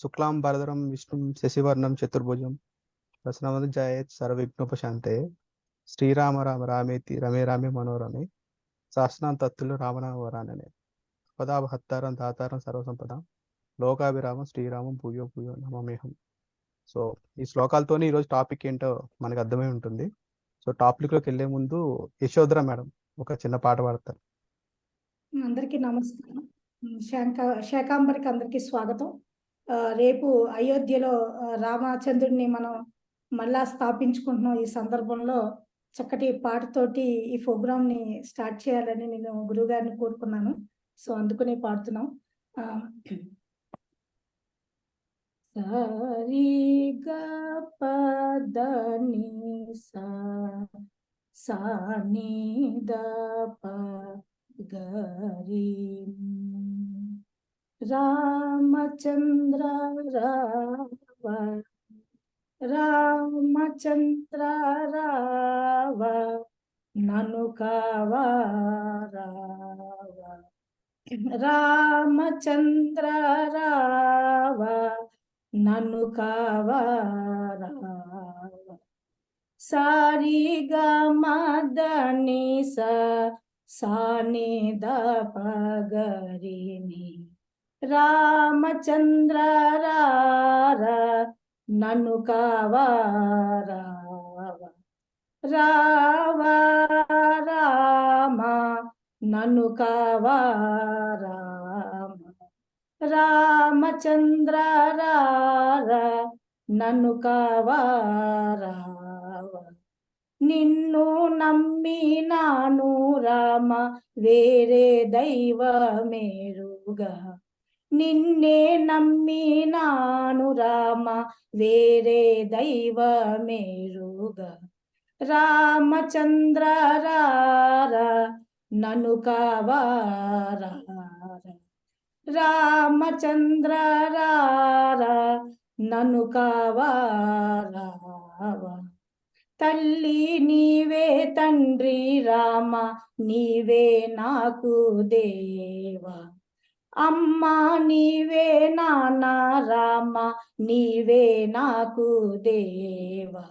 శుక్లాం భరధరం విష్ణుం శశివర్ణం చతుర్భుజం ప్రసన్నవదనాయ సర్వవిఘ్నోపశాంతయే శ్రీరామ రామ రామేతి రమే రామే మనోరమే శాసనాం తత్తుల్య రామనామ వరాననే పదాభహత్తారం దాతారం సర్వసంపదాం లోకాభిరామం శ్రీరామం భూయో భూయో నమామ్యహం. సో ఈ శ్లోకాలతోనే ఈరోజు టాపిక్ ఏంటో మనకు అర్థమై ఉంటుంది. సో టాపిక్లోకి వెళ్ళే ముందు యశోధర మేడం ఒక చిన్న పాట పాడతారు. అందరికీ నమస్కారం. శాకాంబరికి అందరికీ స్వాగతం. రేపు అయోధ్యలో రామచంద్రుడిని మనం మళ్ళా స్థాపించుకుంటున్నాం. ఈ సందర్భంలో చక్కటి పాటతోటి ఈ ప్రోగ్రామ్ని స్టార్ట్ చేయాలని నేను గురువుగారిని కోరుకున్నాను. సో అందుకనే పాడుతున్నాం. సరి గ ప ద ని సా సా ని ద ప గరి రామచంద్ర రావ రామచంద్ర రావ నను కావా రావ రామచంద్ర రావ నను కావా రావ సారి గ మ ద ని సా సా ని ద ప గరి ని రామచంద్ర రార నన్ను కావా రావ రావ రామ నన్ను కావా రామ రామచంద్ర రార నన్ను కావా రావ నిన్ను నమ్మినాను రామ వేరే దైవమేరుగా నిన్నే నమ్మినాను రామ వేరే దైవమేరుగా రామచంద్ర రార నన్ను కావా రార రామచంద్ర రార నన్ను కావా రావ తల్లి నీవే తండ్రి రామ నీవే నాకు దేవా అమ్మా నీవే నాన్న రామ నీవే నాకు దేవా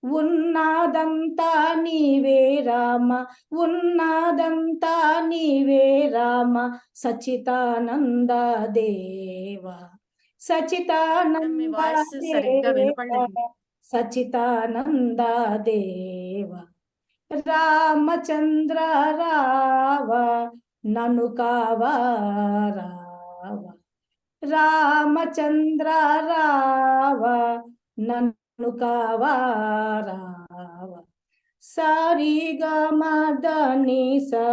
ఉన్నదంతా నీవే రామ ఉన్నదంతా నీవే రామ సచితానంద దేవా సచితానంద దేవా సచితానంద దేవ రామచంద్ర రావ నను కావా రావ రామచంద్ర రావ నన్ను కావా రావ సారి గ మ ద ని సా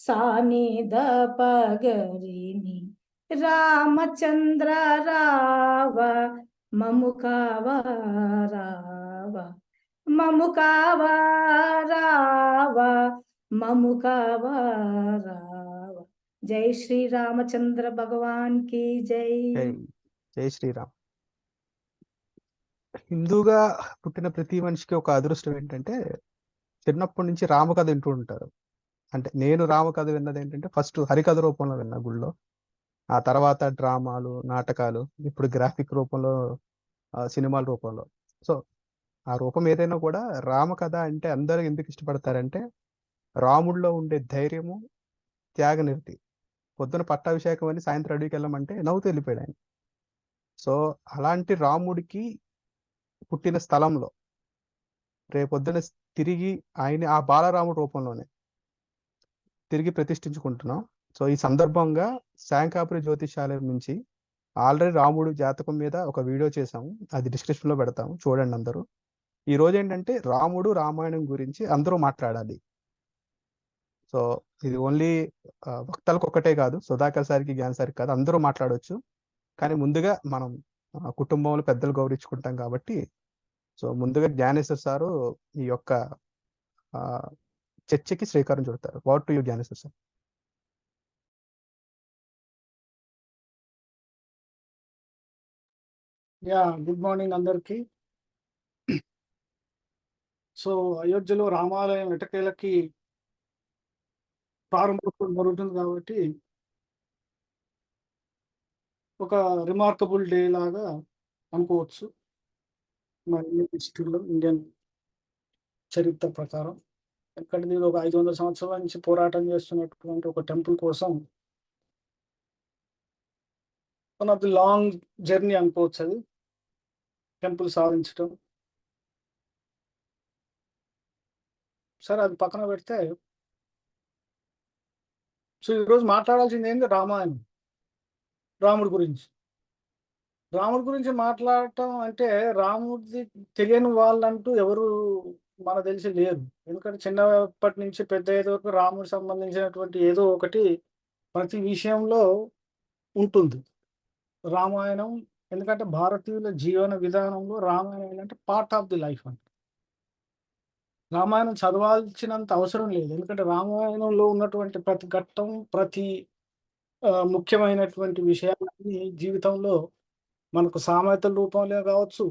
సా ని ద ప గరి ని రామచంద్ర రావ మము కావా రావ మము కావా రావ మము కావా రావ. జై శ్రీ రామచంద్ర భగవాన్ కి జై. జై శ్రీరామ్. హిందూగా పుట్టిన ప్రతి మనిషికి ఒక అదృష్టం ఏంటంటే చిన్నప్పటి నుంచి రామకథ వింటూ ఉంటారు. అంటే నేను రామకథ విన్నది ఏంటంటే ఫస్ట్ హరికథ రూపంలో విన్నా గుళ్ళో, ఆ తర్వాత డ్రామాలు నాటకాలు, ఇప్పుడు గ్రాఫిక్ రూపంలో సినిమాల రూపంలో. సో ఆ రూపం ఏదైనా కూడా రామకథ అంటే అందరూ ఎందుకు ఇష్టపడతారంటే రాముడిలో ఉండే ధైర్యము, త్యాగనిరతి. పొద్దున పట్టాభిషేకం అని సాయంత్రం అడవికి వెళ్ళమంటే నవ్వుతూ వెళ్ళిపోయాడు ఆయన. సో అలాంటి రాముడికి పుట్టిన స్థలంలో రేపొద్దున తిరిగి ఆయన ఆ బాలరాముడి రూపంలోనే తిరిగి ప్రతిష్ఠించుకుంటున్నాం. సో ఈ సందర్భంగా శాంకాపురి జ్యోతిషాలయం నుంచి ఆల్రెడీ రాముడు జాతకం మీద ఒక వీడియో చేసాము, అది డిస్క్రిప్షన్లో పెడతాము, చూడండి అందరూ. ఈ రోజు ఏంటంటే రాముడు రామాయణం గురించి అందరూ మాట్లాడాలి. సో ఇది ఓన్లీ భక్తులకు ఒక్కటే కాదు, సుధాకర్ సార్కి జ్ఞాన్ సార్కి కాదు, అందరూ మాట్లాడవచ్చు. కానీ ముందుగా మనం కుటుంబంలో పెద్దలు గౌరవించుకుంటాం కాబట్టి సో ముందుగా జ్ఞానేశ్వర్ సారు ఈ యొక్క చర్చకి శ్రీకారం చుడతారు. What to you Gnaneshwar sir? Good morning అందరికి. సో అయోధ్యలో రామాలయం ఎటకేలకి ప్రారంభం జరుగుతుంది కాబట్టి ఒక రిమార్కబుల్ డే లాగా అనుకోవచ్చు మన ఇండియన్ హిస్టరీలో, ఇండియన్ చరిత్ర ప్రకారం. ఎందుకంటే ఇది ఒక 500 సంవత్సరాల నుంచి పోరాటం చేస్తున్నటువంటి ఒక టెంపుల్ కోసం one of the long journey అనుకోవచ్చు అది, టెంపుల్ సాధించడం. సరే అది పక్కన పెడితే, సో ఈరోజు మాట్లాడాల్సింది ఏంది? రామాయణం, రాముడి గురించి. రాముడి గురించి మాట్లాడటం అంటే రాముడిది తెలియని వాళ్ళంటూ ఎవరు మనకు తెలిసి లేరు. ఎందుకంటే చిన్నప్పటి నుంచి పెద్ద అయ్యేది వరకు రాముడికి సంబంధించినటువంటి ఏదో ఒకటి ప్రతి విషయంలో ఉంటుంది. రామాయణం ఎందుకంటే భారతీయుల జీవన విధానంలో రామాయణం ఏంటంటే పార్ట్ ఆఫ్ ది లైఫ్ అంట. రామాయణం చదవాల్సినంత అవసరం లేదు. ఎందుకంటే రామాయణంలో ఉన్నటువంటి ప్రతి ఘట్టం, ప్రతి ముఖ్యమైనటువంటి విషయాలన్నీ జీవితంలో మనకు సామెతల రూపంలో కావచ్చు,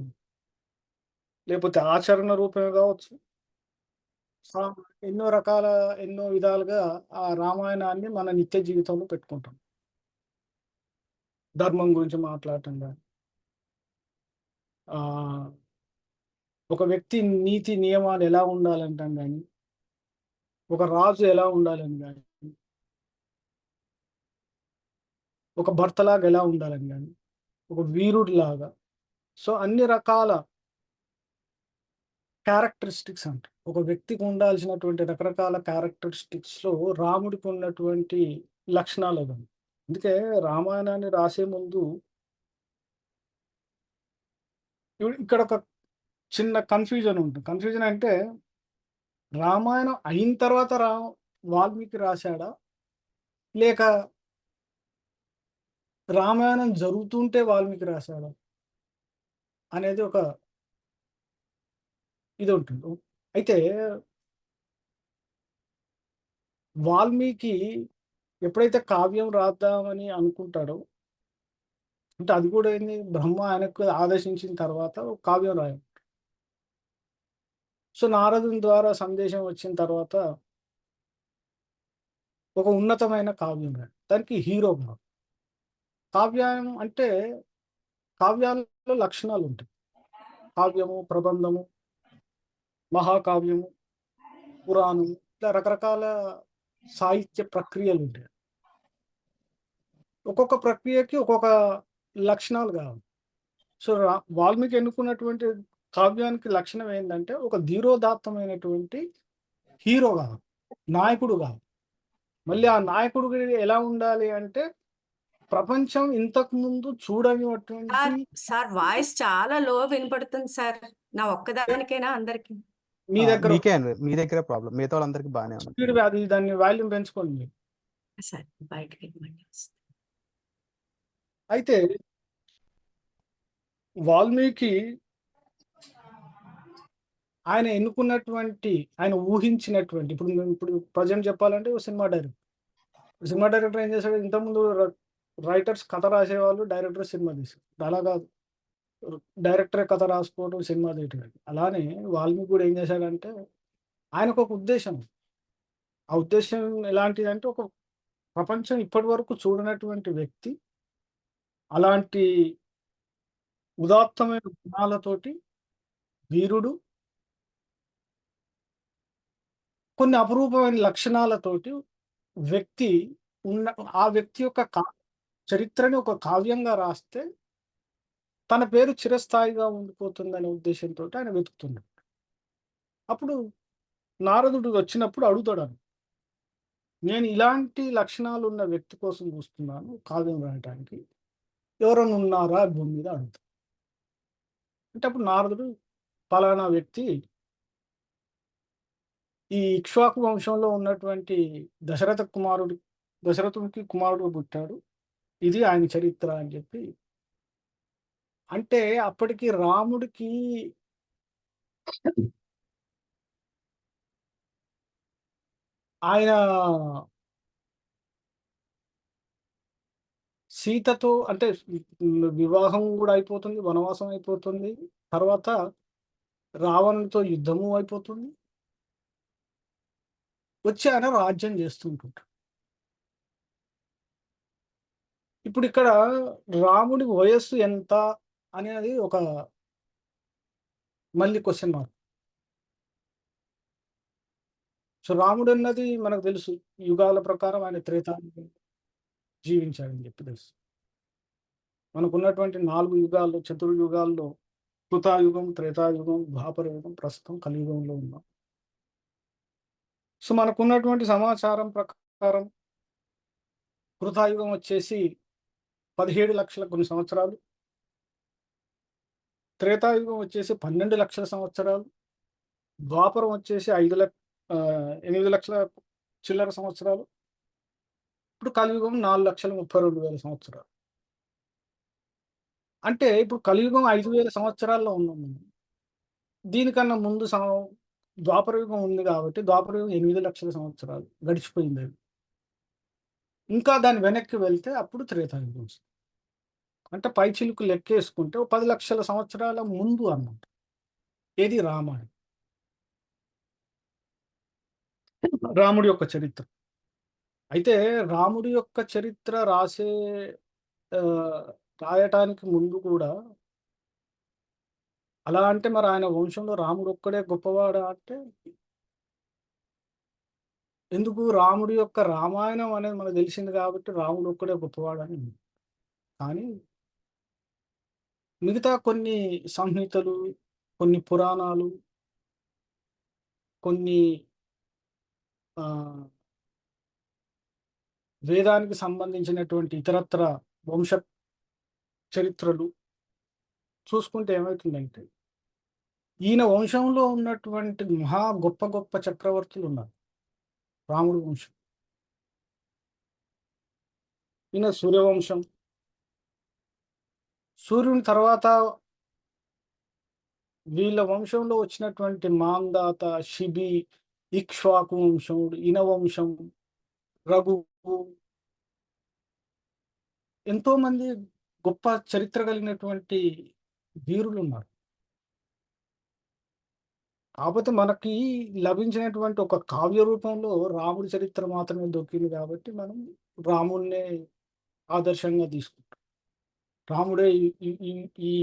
లేకపోతే ఆచరణ రూపమే కావచ్చు, సా ఎన్నో విధాలుగా ఆ రామాయణాన్ని మన నిత్య జీవితంలో పెట్టుకుంటాం. ధర్మం గురించి మాట్లాడటం గాని, ఒక వ్యక్తి నీతి నియమాలు ఎలా ఉండాలంటాం గాని, ఒక రాజు ఎలా ఉండాలని గాని, ఒక భర్తలాగా ఎలా ఉండాలని గాని, ఒక వీరుడిలాగా. సో అన్ని రకాల క్యారెక్టరిస్టిక్స్ అంట. ఒక వ్యక్తికి ఉండాల్సినటువంటి రకరకాల క్యారెక్టరిస్టిక్స్‌లో రాముడికి ఉన్నటువంటి లక్షణాలు అవి. అందుకే రామాయణాన్ని రాసే ముందు ఇక్కడ ఒక చిన్న కన్‌ఫ్యూజన్ ఉంటుంది. కన్‌ఫ్యూజన్ అంటే రామాయణం అయిన తర్వాత వాల్మీకి రాసాడా? లేక రామాయణం జరుగుతుంటే వాల్మీకి రాసాడా? అనేది ఒక ఇది ఉంటుంది. అయితే వాల్మీకి ఎప్పుడైతే కావ్యం రాద్దామని అనుకుంటాడో, అంటే అది కూడా ఏంది, బ్రహ్మ ఆయనకు ఆదేశించిన తర్వాత ఒక కావ్యం రాయాలి. సో నారదుని ద్వారా సందేశం వచ్చిన తర్వాత ఒక ఉన్నతమైన కావ్యం రాయాలి. దానికి హీరో కావాలి. కావ్యం అంటే కావ్యాలలో లక్షణాలు ఉంటాయి. కావ్యము, ప్రబంధము, మహాకావ్యము, పురాణము, ఇట్లా రకరకాల సాహిత్య ప్రక్రియలు ఉంటాయి. ఒక్కొక్క ప్రక్రియకి ఒక్కొక్క లక్షణాలు కావాలి. సో వాల్మీకి ఎన్నుకున్నటువంటి కావ్యానికి లక్షణం ఏంటంటే ఒక ధీరోదాత్తమైనటువంటి హీరో కావాలి, నాయకుడు కావాలి. మళ్ళీ ఆ నాయకుడు ఎలా ఉండాలి అంటే ప్రపంచం ఇంతకు ముందు చూడనిటువంటి సార్ వాయిస్ చాలా లో వినపడుతుంది సార్. నా ఒక్కదానికేనా అందరికి? మీ దగ్గర మీ దగ్గర ప్రాబ్లం, మిగతా వాళ్ళందరికీ బాగానే ఉంది. స్పీడ్ అది దాన్ని వాల్యూమ్ పెంచుకోండి మీరు. సార్ బయటకి ఇవ్వండి. అయితే వాల్మీకి ఆయన ఎన్నుకున్నటువంటి, ఆయన ఊహించినటువంటి, ఇప్పుడు ప్రజెంట్ చెప్పాలంటే ఒక సినిమా డైరెక్టర్ ఏం చేశాడు? ఇంతకుముందు రైటర్స్ కథ రాసేవాళ్ళు, డైరెక్టర్ సినిమా తీశారు. అలా కాదు, డైరెక్టరే కథ రాసుకోవడం, సినిమా తీయటం. అలానే వాల్మీకి కూడా ఏం చేశాడంటే ఆయనకు ఒక ఉద్దేశం. ఆ ఉద్దేశం ఎలాంటిదంటే ఒక ప్రపంచం ఇప్పటి వరకు చూడనటువంటి వ్యక్తి, అలాంటి ఉదాత్తమైన గుణాలతోటి వీరుడు, కొన్ని అపురూపమైన లక్షణాలతోటి వ్యక్తి ఆ వ్యక్తి యొక్క చరిత్రని ఒక కావ్యంగా రాస్తే తన పేరు చిరస్థాయిగా ఉండిపోతుందనే ఉద్దేశంతో ఆయన వెతుకుతున్నాడు. అప్పుడు నారదుడు వచ్చినప్పుడు అడుగుతాడు, నేను ఇలాంటి లక్షణాలు ఉన్న వ్యక్తి కోసం చూస్తున్నాను కావ్యం రాయటానికి, ఎవరైనా ఉన్నారా భూమి మీద అడుగుతాడు. అంటే అప్పుడు నారదుడు పలానా వ్యక్తి ఈ ఇక్ష్వాకు వంశంలో ఉన్నటువంటి దశరథునికి కుమారుడు పుట్టాడు, ఇది ఆయన చరిత్ర అని చెప్పి. అంటే అప్పటికి రాముడికి ఆయన సీతతో అంటే వివాహం కూడా అయిపోతుంది, వనవాసం అయిపోతుంది, తర్వాత రావణుడితో యుద్ధము అయిపోతుంది, వచ్చి ఆయన రాజ్యం చేస్తుంటుంటాడు. ఇప్పుడు ఇక్కడ రాముడి వయస్సు ఎంత అనేది ఒక మళ్ళీ క్వశ్చన్ మార్క్. సో రాముడు అన్నది మనకు తెలుసు, యుగాల ప్రకారం ఆయన త్రేతాయుగం జీవించాడని చెప్పి తెలుసు. మనకున్నటువంటి 4 యుగాల్లో, చతుర్యుగాల్లో కృతాయుగం, త్రేతాయుగం, ద్వాపర యుగం, ప్రస్తుతం కలియుగంలో ఉన్నాం. సో మనకున్నటువంటి సమాచారం ప్రకారం కృతాయుగం వచ్చేసి 17 లక్షల కొన్ని సంవత్సరాలు, త్రేతాయుగం వచ్చేసి 12 లక్షల సంవత్సరాలు, ద్వాపరం వచ్చేసి 8 లక్షల చిల్లర సంవత్సరాలు, ఇప్పుడు కలియుగం 4,32,000 సంవత్సరాలు. అంటే ఇప్పుడు కలియుగం 5,000 సంవత్సరాల్లో ఉన్నాం మనం. దీనికన్నా ముందు ద్వాపర యుగం ఉంది కాబట్టి ద్వాపర యుగం 8 లక్షల సంవత్సరాలు గడిచిపోయింది. అది ఇంకా దాని వెనక్కి వెళ్తే అప్పుడు త్రేతాయుగం వస్తుంది. అంటే పై చిలుకు లెక్కేసుకుంటే 10 లక్షల సంవత్సరాల ముందు అన్నమాట. ఏది రామాయణం, రాముడి యొక్క చరిత్ర. అయితే రాముడి యొక్క చరిత్ర రాయటానికి ముందు కూడా అలా అంటే మరి ఆయన వంశంలో రాముడు ఒక్కడే గొప్పవాడా అంటే ఎందుకు? రాముడి యొక్క రామాయణం అనేది మనకు తెలిసింది కాబట్టి రాముడు ఒక్కడే గొప్పవాడని. కానీ మిగతా కొన్ని సంహితలు, కొన్ని పురాణాలు, కొన్ని వేదానికి సంబంధించినటువంటి ఇతరత్ర వంశ చరిత్రలు చూసుకుంటే ఏమవుతుందంటే ఈయన వంశంలో ఉన్నటువంటి మహా గొప్ప గొప్ప చక్రవర్తులు ఉన్నారు. రాముడి వంశం, ఈయన సూర్యవంశం. సూర్యుని తర్వాత వీళ్ళ వంశంలో వచ్చినటువంటి మాందాత, శిబి, ఇక్ష్వాకు వంశం, ఈయన వంశం, రఘు, ఎంతో మంది గొప్ప చరిత్ర కలిగినటువంటి వీరులు ఉన్నారు. కాకపోతే మనకి లభించినటువంటి ఒక కావ్య రూపంలో రాముడి చరిత్ర మాత్రమే దొరికింది కాబట్టి మనం రాముడినే ఆదర్శంగా తీసుకుంటాం. రాముడే ఈ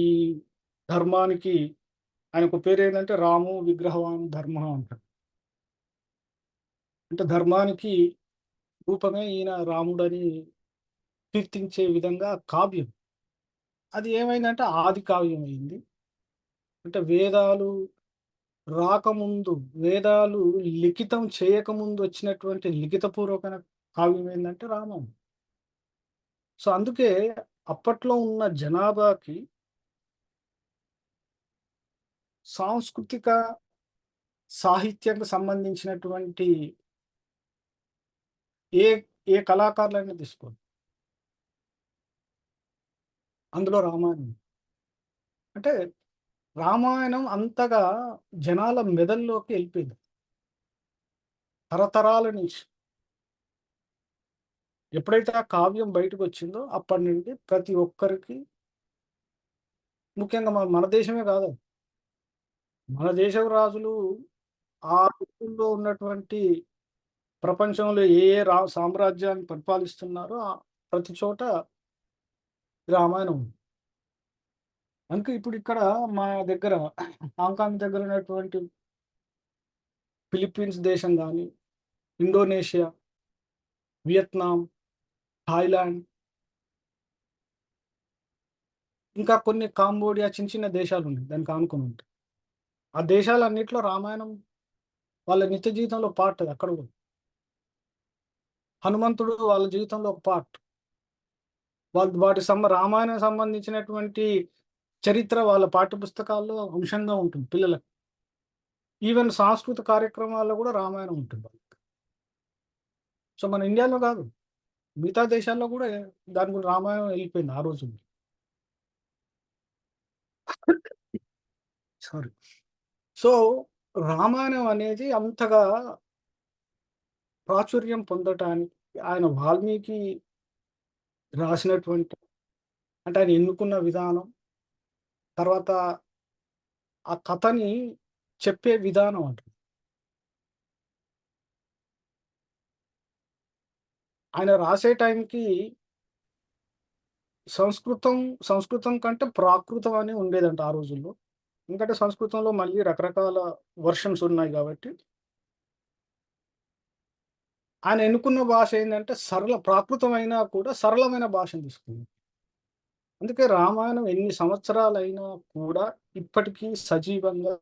ధర్మానికి, ఆయనకు పేరు ఏంటంటే రాము విగ్రహవాన్ ధర్మ అంటారు. అంటే ధర్మానికి రూపమే ఈయన రాముడని కీర్తించే విధంగా కావ్యం. అది ఏమైందంటే ఆది కావ్యం అయింది. అంటే వేదాలు రాకముందు, వేదాలు లిఖితం చేయకముందు వచ్చినటువంటి లిఖితపూర్వకమైన కావ్యం ఏంటంటే రామాయణం. సో అందుకే అప్పట్లో ఉన్న జనాభాకి సాంస్కృతిక సాహిత్యానికి సంబంధించినటువంటి ఏ ఏ కళాకారులైనా తీసుకోండి, అందులో రామాయణం. అంటే రామాయణం అంతగా జనాల మెదల్లోకి వెళ్ళిపోయింది తరతరాల నుంచి. ఎప్పుడైతే ఆ కావ్యం బయటకు వచ్చిందో అప్పటి నుండి ప్రతి ఒక్కరికి, ముఖ్యంగా మన దేశమే కాదు, మన దేశం రాజులు ఆ రోజుల్లో ఉన్నటువంటి ప్రపంచంలో ఏ సామ్రాజ్యాన్ని పరిపాలిస్తున్నారో ప్రతి చోట రామాయణం ఉంది. అందుకే ఇప్పుడు ఇక్కడ మా దగ్గర హాంకాంగ్ దగ్గర ఉన్నటువంటి ఫిలిప్పీన్స్ దేశం కానీ, ఇండోనేషియా, వియత్నాం, థాయిలాండ్, ఇంకా కొన్ని కాంబోడియా, చిన్న చిన్న దేశాలు ఉన్నాయి దానికి ఆనుకుని ఉంటాయి. ఆ దేశాలన్నింటిలో రామాయణం వాళ్ళ నిత్య జీవితంలో పార్ట్. అది అక్కడ కూడా హనుమంతుడు వాళ్ళ జీవితంలో ఒక పార్ట్. వాటి రామాయణం సంబంధించినటువంటి చరిత్ర వాళ్ళ పాఠ్య పుస్తకాల్లో అంశంగా ఉంటుంది పిల్లలకు. ఈవెన్ సాంస్కృతిక కార్యక్రమాల్లో కూడా రామాయణం ఉంటుంది. సో మన ఇండియాలో కాదు, మిగతా దేశాల్లో కూడా దాని గురించి రామాయణం వెళ్ళిపోయింది ఆ రోజు. సారీ. సో రామాయణం అనేది అంతగా ప్రాచుర్యం పొందటానికి ఆయన వాల్మీకి రాసినటువంటి, అంటే ఆయన ఎన్నుకున్న విధానం, తర్వాత ఆ కథని చెప్పే విధానం అంటారు. ఆయన రాసే టైంకి సంస్కృతం సంస్కృతం కంటే ప్రాకృతం అని ఉండేదంట ఆ రోజుల్లో. ఎందుకంటే సంస్కృతంలో మళ్ళీ రకరకాల వర్షన్స్ ఉన్నాయి కాబట్టి, ఆయన ఎన్నుకున్న భాష ఏందంటే ప్రాకృతమైనా కూడా సరళమైన భాషను తీసుకుంది. అందుకే రామాయణం ఎన్ని సంవత్సరాలైనా కూడా ఇప్పటికీ సజీవంగా,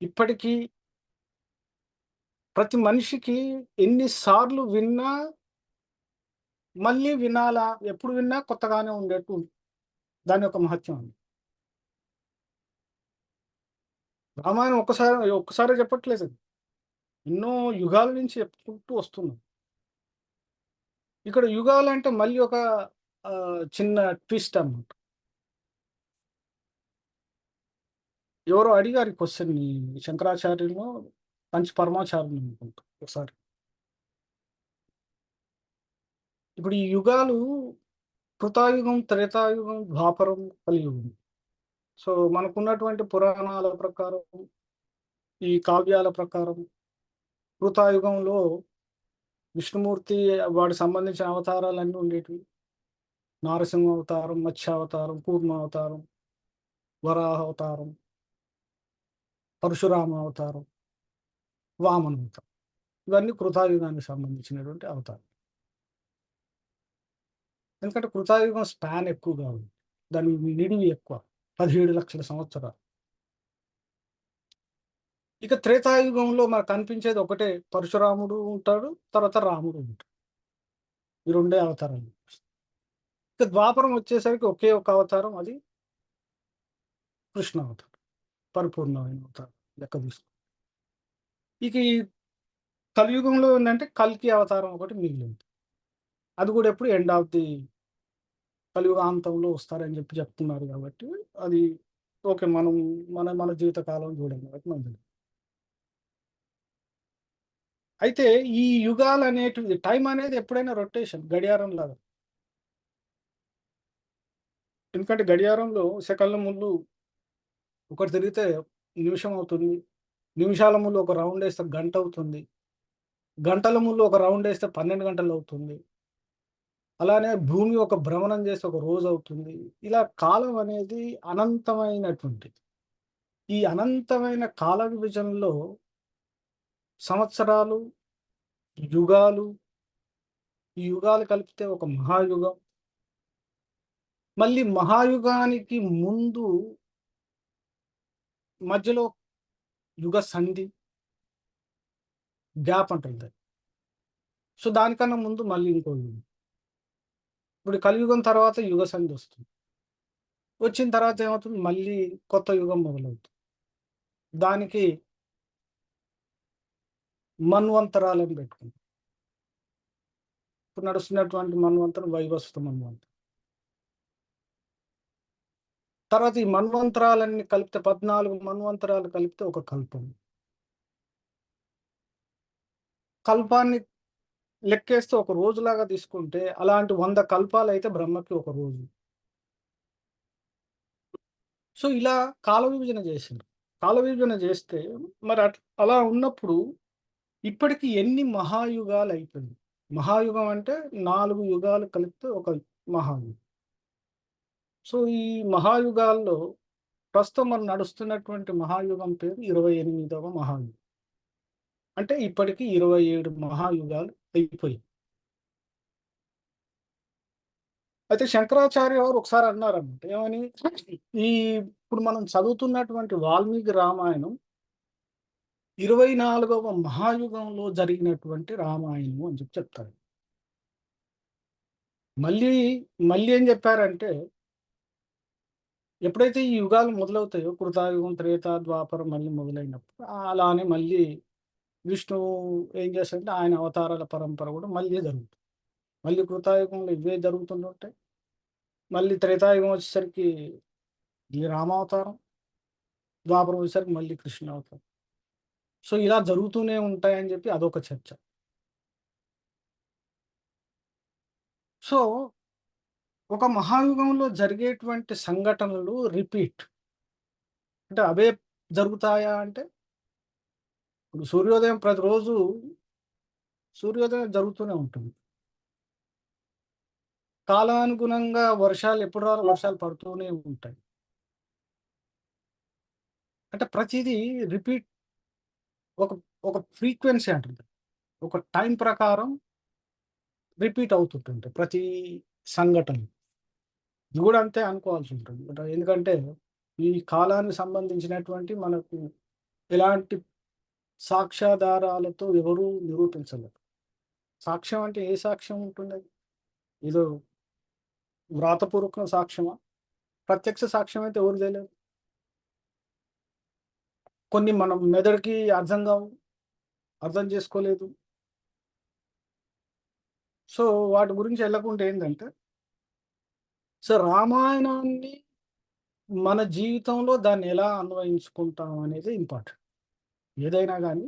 ఇప్పటికీ ప్రతి మనిషికి ఎన్ని సార్లు విన్నా, మళ్ళీ వినాలా, ఎప్పుడు విన్నా కొత్తగానే ఉండేట్టు దాని యొక్క మహత్యం ఉంది. రామాయణం ఒక్కసారే చెప్పట్లేదు అది. ఎన్నో యుగాల నుంచి చెప్పుకుంటూ వస్తున్నాం. ఇక్కడ యుగాలంటే మళ్ళీ ఒక చిన్న ట్విస్ట్ అన్నమాట. ఎవరో అడిగారు ఈ క్వెషన్‌ని శంకరాచార్యులో, కంచి పరమాచార్యులు అనుకుంటా ఒకసారి. ఇప్పుడు ఈ యుగాలు కృతాయుగం, త్రేతాయుగం, ద్వాపరం, కలియుగం. సో, మనకున్నటువంటి పురాణాల ప్రకారం, ఈ కావ్యాల ప్రకారం కృతాయుగంలో విష్ణుమూర్తి వాడికి సంబంధించిన అవతారాలన్నీ ఉండేటివి. నారసింహ అవతారం, మత్స్యావతారం, కూర్మ అవతారం, వరాహ అవతారం, పరశురామ అవతారం, వామన అవతారం. ఇవన్నీ కృతాయుగానికి సంబంధించినటువంటి అవతారం. ఎందుకంటే కృతాయుగం స్పాన్ ఎక్కువగా ఉంది. దాని నిడివి ఎక్కువ. 17 లక్షల సంవత్సరాలు. ఇక త్రేతాయుగంలో మనకు కనిపించేది ఒకటే, పరశురాముడు ఉంటాడు, తర్వాత రాముడు ఉంటాడు. ఈ రెండే అవతారాలు. ఇక ద్వాపరం వచ్చేసరికి ఒకే ఒక అవతారం, అది కృష్ణ అవతారం. పరిపూర్ణమైన అవతారం లెక్క తీసుకో. ఇక ఈ కలియుగంలో ఏంటంటే కల్కి అవతారం ఒకటి మిగిలింది. అది కూడా ఎప్పుడు ఎండ్ ఆఫ్ ది కలియుగాంతంలో వస్తారని చెప్తున్నారు కాబట్టి, అది ఓకే. మనం మన జీవిత కాలం చూడం కాబట్టి మనకు తెలియదు. అయితే ఈ యుగాలనేటివి, టైం అనేది ఎప్పుడైనా రొటేషన్ గడియారం లాగా. ఎందుకంటే గడియారంలో సెకన్ల ముందు ఒకటి తిరిగితే నిమిషం అవుతుంది. నిమిషాల ముందు ఒక రౌండ్ వేస్తే గంట అవుతుంది. గంటల ముందు ఒక రౌండ్ వేస్తే 12 గంటలు అవుతుంది. అలానే భూమి ఒక భ్రమణం చేస్తే ఒక రోజు అవుతుంది. ఇలా కాలం అనేది అనంతమైనటువంటిది. ఈ అనంతమైన కాల విభజనలో సంవత్సరాలు, యుగాలు, ఈ యుగాలు కలిపితే ఒక మహాయుగం. మళ్ళీ మహాయుగానికి ముందు మధ్యలో యుగ సంధి, గ్యాప్ అంటారు దాన్ని. సో, దానికన్నా ముందు మళ్ళీ ఇంకో యుగం. ఇప్పుడు కలియుగం తర్వాత యుగ సంధి వస్తుంది. వచ్చిన తర్వాత ఏమవుతుంది, మళ్ళీ కొత్త యుగం మొదలవుతుంది. దానికి మన్వంతరాలని పెట్టుకుంటాం. ఇప్పుడు నడుస్తున్నటువంటి మన్వంతరం వైవస్వత మన్వంతరం. తర్వాత ఈ మన్వంతరాలన్నీ కలిపితే 14 మన్వంతరాలు కలిపితే ఒక కల్పం. కల్పాన్ని లెక్కేస్తే ఒక రోజులాగా తీసుకుంటే, అలాంటి 100 కల్పాలైతే బ్రహ్మకి ఒక రోజు. సో, ఇలా కాల విభజన చేసిండ్రు. కాల విభజన చేస్తే మరి అలా ఉన్నప్పుడు ఇప్పటికి ఎన్ని మహాయుగాలు అయిపోయింది. మహాయుగం అంటే 4 యుగాలు కలిపితే ఒక మహాయుగం. సో, ఈ మహాయుగాల్లో ప్రస్తుతం మనం నడుస్తున్నటువంటి మహాయుగం పేరు 28వ మహాయుగం. అంటే ఇప్పటికి 27 మహాయుగాలు అయిపోయాయి. అయితే శంకరాచార్య వారు ఒకసారి అన్నారన్నమాట. ఏమని? ఇప్పుడు మనం చదువుతున్నటువంటి వాల్మీకి రామాయణం 24వ మహాయుగంలో జరిగినటువంటి రామాయణము అని చెప్తారు. మళ్ళీ ఏం చెప్పారంటే, ఎప్పుడైతే ఈ యుగాలు మొదలవుతాయో, కృతాయుగం, త్రేత, ద్వాపరం మళ్ళీ మొదలైనప్పుడు, అలానే మళ్ళీ విష్ణువు ఏం చేస్తాడంటే ఆయన అవతారాల పరంపర కూడా మళ్ళీ జరుగుతుంది. మళ్ళీ కృతాయుగంలో ఇవే జరుగుతుంటాయి. మళ్ళీ త్రేతాయుగం వచ్చేసరికి ఈ రామావతారం, ద్వాపరం వచ్చేసరికి మళ్ళీ కృష్ణ అవతారం. సో, ఇలా జరుగుతూనే ఉంటాయని చెప్పి అదొక చర్చ. సో, ఒక మహాయుగంలో జరిగేటువంటి సంఘటనలు రిపీట్. అంటే అవే జరుగుతాయా అంటే, ఇప్పుడు సూర్యోదయం ప్రతిరోజు సూర్యోదయం జరుగుతూనే ఉంటుంది. కాలానుగుణంగా వర్షాలు ఎప్పుడు రాలో వర్షాలు పడుతూనే ఉంటాయి. అంటే ప్రతిదీ రిపీట్ ఒక ఒక ఫ్రీక్వెన్సీ అంటుంది. ఒక టైం ప్రకారం రిపీట్ అవుతుంటుంది ప్రతి సంఘటన. ఇది కూడా అంతే అనుకోవాల్సి ఉంటుంది. ఎందుకంటే ఈ కాలానికి సంబంధించినటువంటి మనకు ఎలాంటి సాక్ష్యాధారాలతో ఎవరు నిరూపించలేరు. సాక్ష్యం అంటే ఏ సాక్ష్యం ఉంటుందది? ఏదో వ్రాతపూర్వక సాక్ష్యమా? ప్రత్యక్ష సాక్ష్యం అయితే ఎవరు చేయలేరు. కొన్ని మనం మెదడుకి అర్థం కావు, అర్థం చేసుకోలేదు. సో, వాటి గురించి ఎళ్ళకుండా ఏందంటే, సో, రామాయణాన్ని మన జీవితంలో దాన్ని ఎలా అన్వయించుకుంటాం అనేది ఇంపార్టెంట్. ఏదైనా గానీ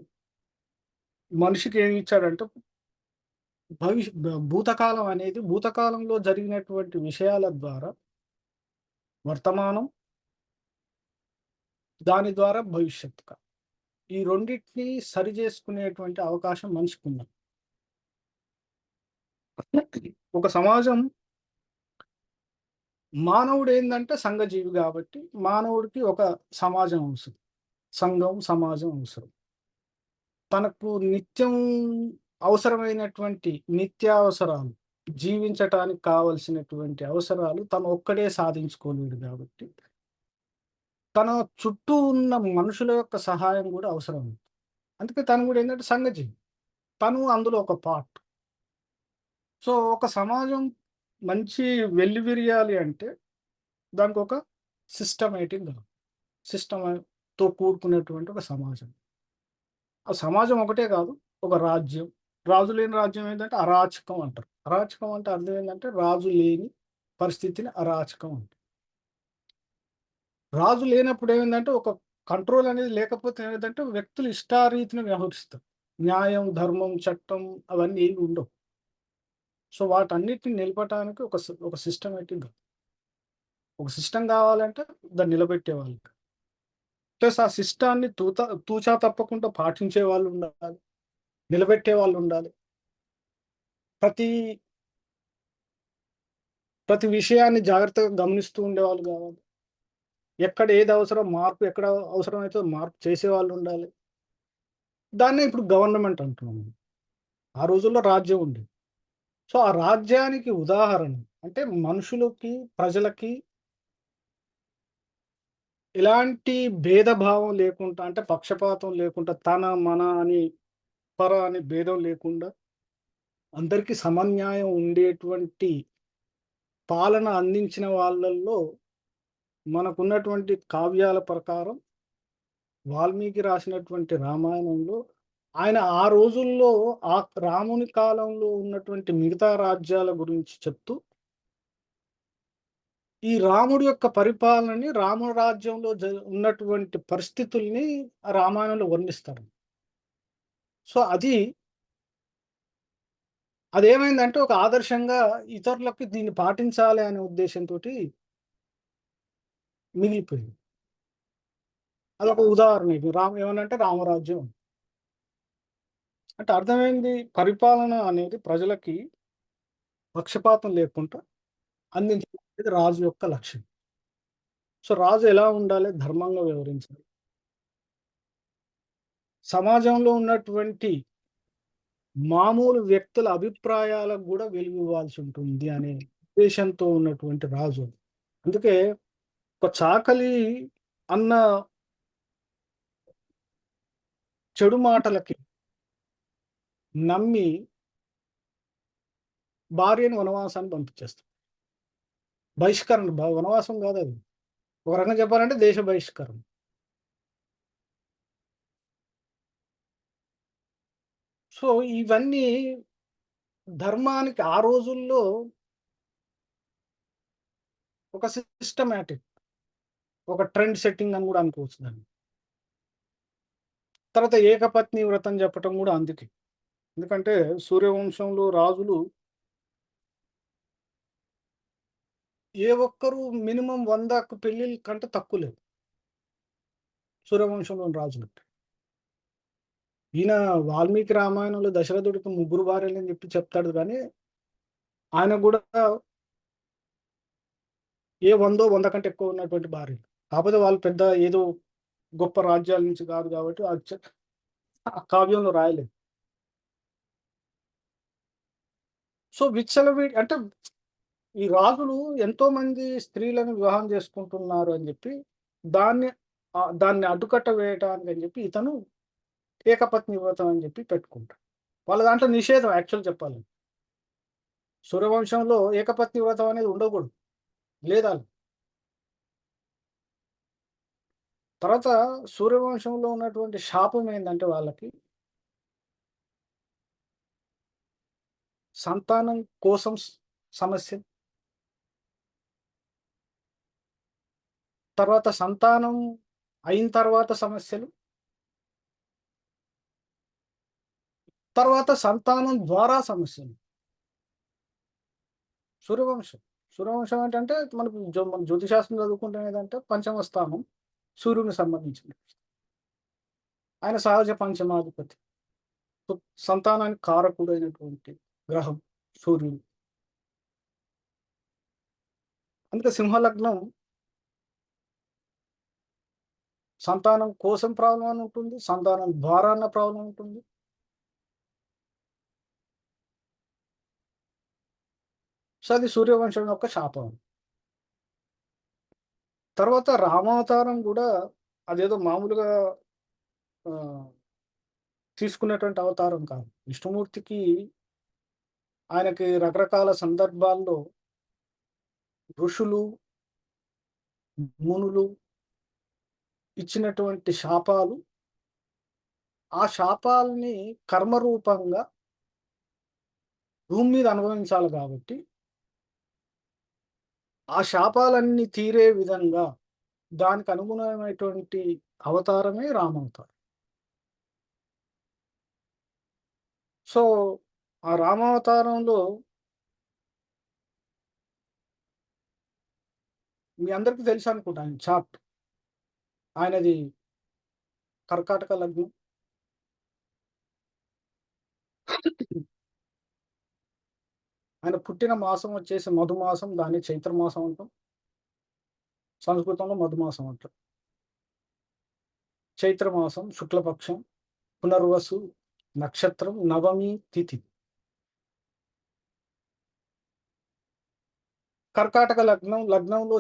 మనిషికి ఏమి ఇచ్చాడంటే భూతకాలం అనేది భూతకాలంలో జరిగినటువంటి విషయాల ద్వారా వర్తమానం, దాని ద్వారా భవిష్యత్తు. ఈ రెండిటిని సరిజేసుకునేటువంటి అవకాశం మనిషికున్నది. ఒక సమాజం మానవుడేందంటే సంఘజీవి గాబట్టి, మానవుడికి ఒక సమాజం అవసరం. సంఘం, సమాజం అవసరం. తనకు నిత్యం అవసరమైనటువంటి నిత్యావసరాలు, జీవించటానికి కావలసినటువంటి అవసరాలు తను ఒక్కడే సాధించుకోలేడు గాబట్టి, తన చుట్టూ ఉన్న మనుషుల యొక్క సహాయం గూడా అవసరం. అందుకే తను గూడా ఏందంటే సంఘజీవి. తను అందులో ఒక పార్ట్. సో, ఒక సమాజం మంచి వెల్లివిరియాలి అంటే దానికొక సిస్టమేటిక్‌గా సిస్టమ్‌తో కూడుకున్నటువంటి ఒక సమాజం. ఆ సమాజం ఒకటే కాదు, ఒక రాజ్యం. రాజు లేని రాజ్యం ఏంటంటే అరాచకం అంటారు. అరాచకం అంటే అర్థం ఏంటంటే రాజు లేని పరిస్థితిని అరాచకం అంటారు. రాజు లేనప్పుడు ఏమైందంటే ఒక కంట్రోల్ అనేది లేకపోతే ఏమైందంటే వ్యక్తులు ఇష్టారీతిన వ్యవహరిస్తారు. న్యాయం, ధర్మం, చట్టం అవన్నీ ఏమి ఉండవు. సో, వాటన్నిటిని నిలపటానికి ఒక సిస్టమేటిక్‌గా ఒక సిస్టమ్ కావాలంటే దాన్ని నిలబెట్టేవాళ్ళు. ప్లస్ ఆ సిస్టాన్ని తూచా తప్పకుండా పాటించే వాళ్ళు ఉండాలి. నిలబెట్టే వాళ్ళు ఉండాలి. ప్రతి ప్రతి విషయాన్ని జాగ్రత్తగా గమనిస్తూ ఉండేవాళ్ళు కావాలి. ఎక్కడ ఏది అవసరం మార్పు ఎక్కడ అవసరమైతే మార్పు చేసేవాళ్ళు ఉండాలి. దాన్నే ఇప్పుడు గవర్నమెంట్ అంటున్నాం. ఆ రోజుల్లో రాజ్యం ఉండేది. సో, ఆ రాజ్యానికి ఉదాహరణ అంటే మనుషులకి, ప్రజలకి ఎలాంటి భేదభావం లేకుండా అంటే పక్షపాతం లేకుండా తన, మన అని, పర అని భేదం లేకుండా అందరికీ సమన్యాయం ఉండేటువంటి పాలన అందించిన వాళ్ళల్లో మనకున్నటువంటి కావ్యాల ప్రకారం వాల్మీకి రాసినటువంటి రామాయణంలో ఆయన ఆ రోజుల్లో ఆ రాముని కాలంలో ఉన్నటువంటి మిగతా రాజ్యాల గురించి చెప్తూ ఈ రాముడి యొక్క పరిపాలనని రామ రాజ్యంలో ఉన్నటువంటి పరిస్థితుల్ని ఆ రామాయణంలో వర్ణిస్తారు. సో, అదేమైందంటే ఒక ఆదర్శంగా ఇతరులకు దీన్ని పాటించాలి అనే ఉద్దేశంతోటి మిగిలిపోయింది. అదొక ఉదాహరణ. ఇది ఏమనంటే రామరాజ్యం. అంటే అర్థమైంది పరిపాలన అనేది ప్రజలకి పక్షపాతం లేకుండా అందించడం రాజు యొక్క లక్ష్యం. సో, రాజు ఎలా ఉండాలి? ధర్మంగా వ్యవహరించాలి. సమాజంలో ఉన్నటువంటి మామూలు వ్యక్తుల అభిప్రాయాలకు గూడా వెలుగివ్వాల్సి ఉంటుంది అనే ఉద్దేశంతో ఉన్నటువంటి రాజు. అందుకే ఒక చాకలి అన్న చెడు మాటలకి నమ్మి భార్యని వనవాసానికి పంపించేస్తాడు. బహిష్కరణ వనవాసం కాదది. ఒక రకంగా చెప్పాలంటే దేశ బహిష్కరణ. సో, ఇవన్నీ ధర్మానికి ఆ రోజుల్లో ఒక సిస్టమాటిక్, ఒక ట్రెండ్ సెట్టింగ్ అని గూడా అనుకోవచ్చు దాన్ని. తర్వాత ఏకపత్ని వ్రతం చెప్పటం గూడా అందుకే. ఎందుకంటే సూర్యవంశంలో రాజులు ఏ ఒక్కరు మినిమమ్ 100 పెళ్ళిళ్ళ కంటే తక్కువ లేవు. సూర్యవంశంలోని రాజులకి. ఈయన వాల్మీకి రామాయణంలో దశరథుడికి 3 భార్యలని చెప్పి చెప్తాడు గానీ, ఆయన గూడా ఏ 100 కంటే ఎక్కువ ఉన్నటువంటి భార్యలు. కాకపోతే వాళ్ళు పెద్ద ఏదో గొప్ప రాజ్యాల నుంచి కాదు కాబట్టి ఆ కావ్యంలో రాయలేదు. సో విచ్చలవిడి అంటే ఈ రాజులు ఎంతో మంది స్త్రీలను వివాహం చేసుకుంటున్నారు అని చెప్పి దాన్ని అడ్డుకట్ట వేయటానికి అని చెప్పి ఇతను ఏకపత్ని వ్రతం అని చెప్పి పెట్టుకుంటాడు. వాళ్ళ దాంట్లో నిషేధం యాక్చువల్ చెప్పాలంటే. సూర్యవంశంలో ఏకపత్ని వ్రతం అనేది ఉండకూడదు, లేదా? తర్వాత సూర్యవంశంలో ఉన్నటువంటి శాపం ఏంటంటే వాళ్ళకి సంతానం కోసం సమస్య, తర్వాత సంతానం అయిన తర్వాత సమస్యలు, తర్వాత సంతానం ద్వారా సమస్యలు. సూర్యవంశం సూర్యవంశం ఏంటంటే మనకు మన జ్యోతిశాస్త్రం చదువుకుంటే ఏంటంటే పంచమ స్థానం సూర్యునికి సంబంధించింది. ఆయన సహజ పంచమాధిపతి, సంతానానికి కారకుడైనటువంటి గ్రహం సూర్యుడు. అందుకే సింహలగ్నం సంతానం కోసం ప్రాబ్లం అని ఉంటుంది, సంతానం ద్వారా అన్న ప్రాబ్లం ఉంటుంది. సో అది సూర్యవంశం యొక్క శాపం. తర్వాత రామావతారం కూడా అదేదో మామూలుగా తీసుకున్నటువంటి అవతారం కాదు. విష్ణుమూర్తికి ఆయనకి రకరకాల సందర్భాల్లో ఋషులు మునులు ఇచ్చినటువంటి శాపాలు, ఆ శాపాలని కర్మరూపంగా భూమి మీద అనుభవించాలి కాబట్టి ఆ శాపాలన్నీ తీరే విధంగా దానికి అనుగుణమైనటువంటి అవతారమే రామావతారం. సో ఆ రామావతారంలో మీ అందరికీ తెలుసు అనుకుంటా ఆయన చార్ట్. ఆయనది కర్కాటక లగ్నం. ఆయన పుట్టిన మాసం వచ్చేసి మధుమాసం, దాన్ని చైత్రమాసం అంటాం. సంస్కృతంలో మధుమాసం అంటారు. చైత్రమాసం, శుక్లపక్షం, పునర్వసు నక్షత్రం, నవమి తిథి. కర్కాటక లగ్నంలో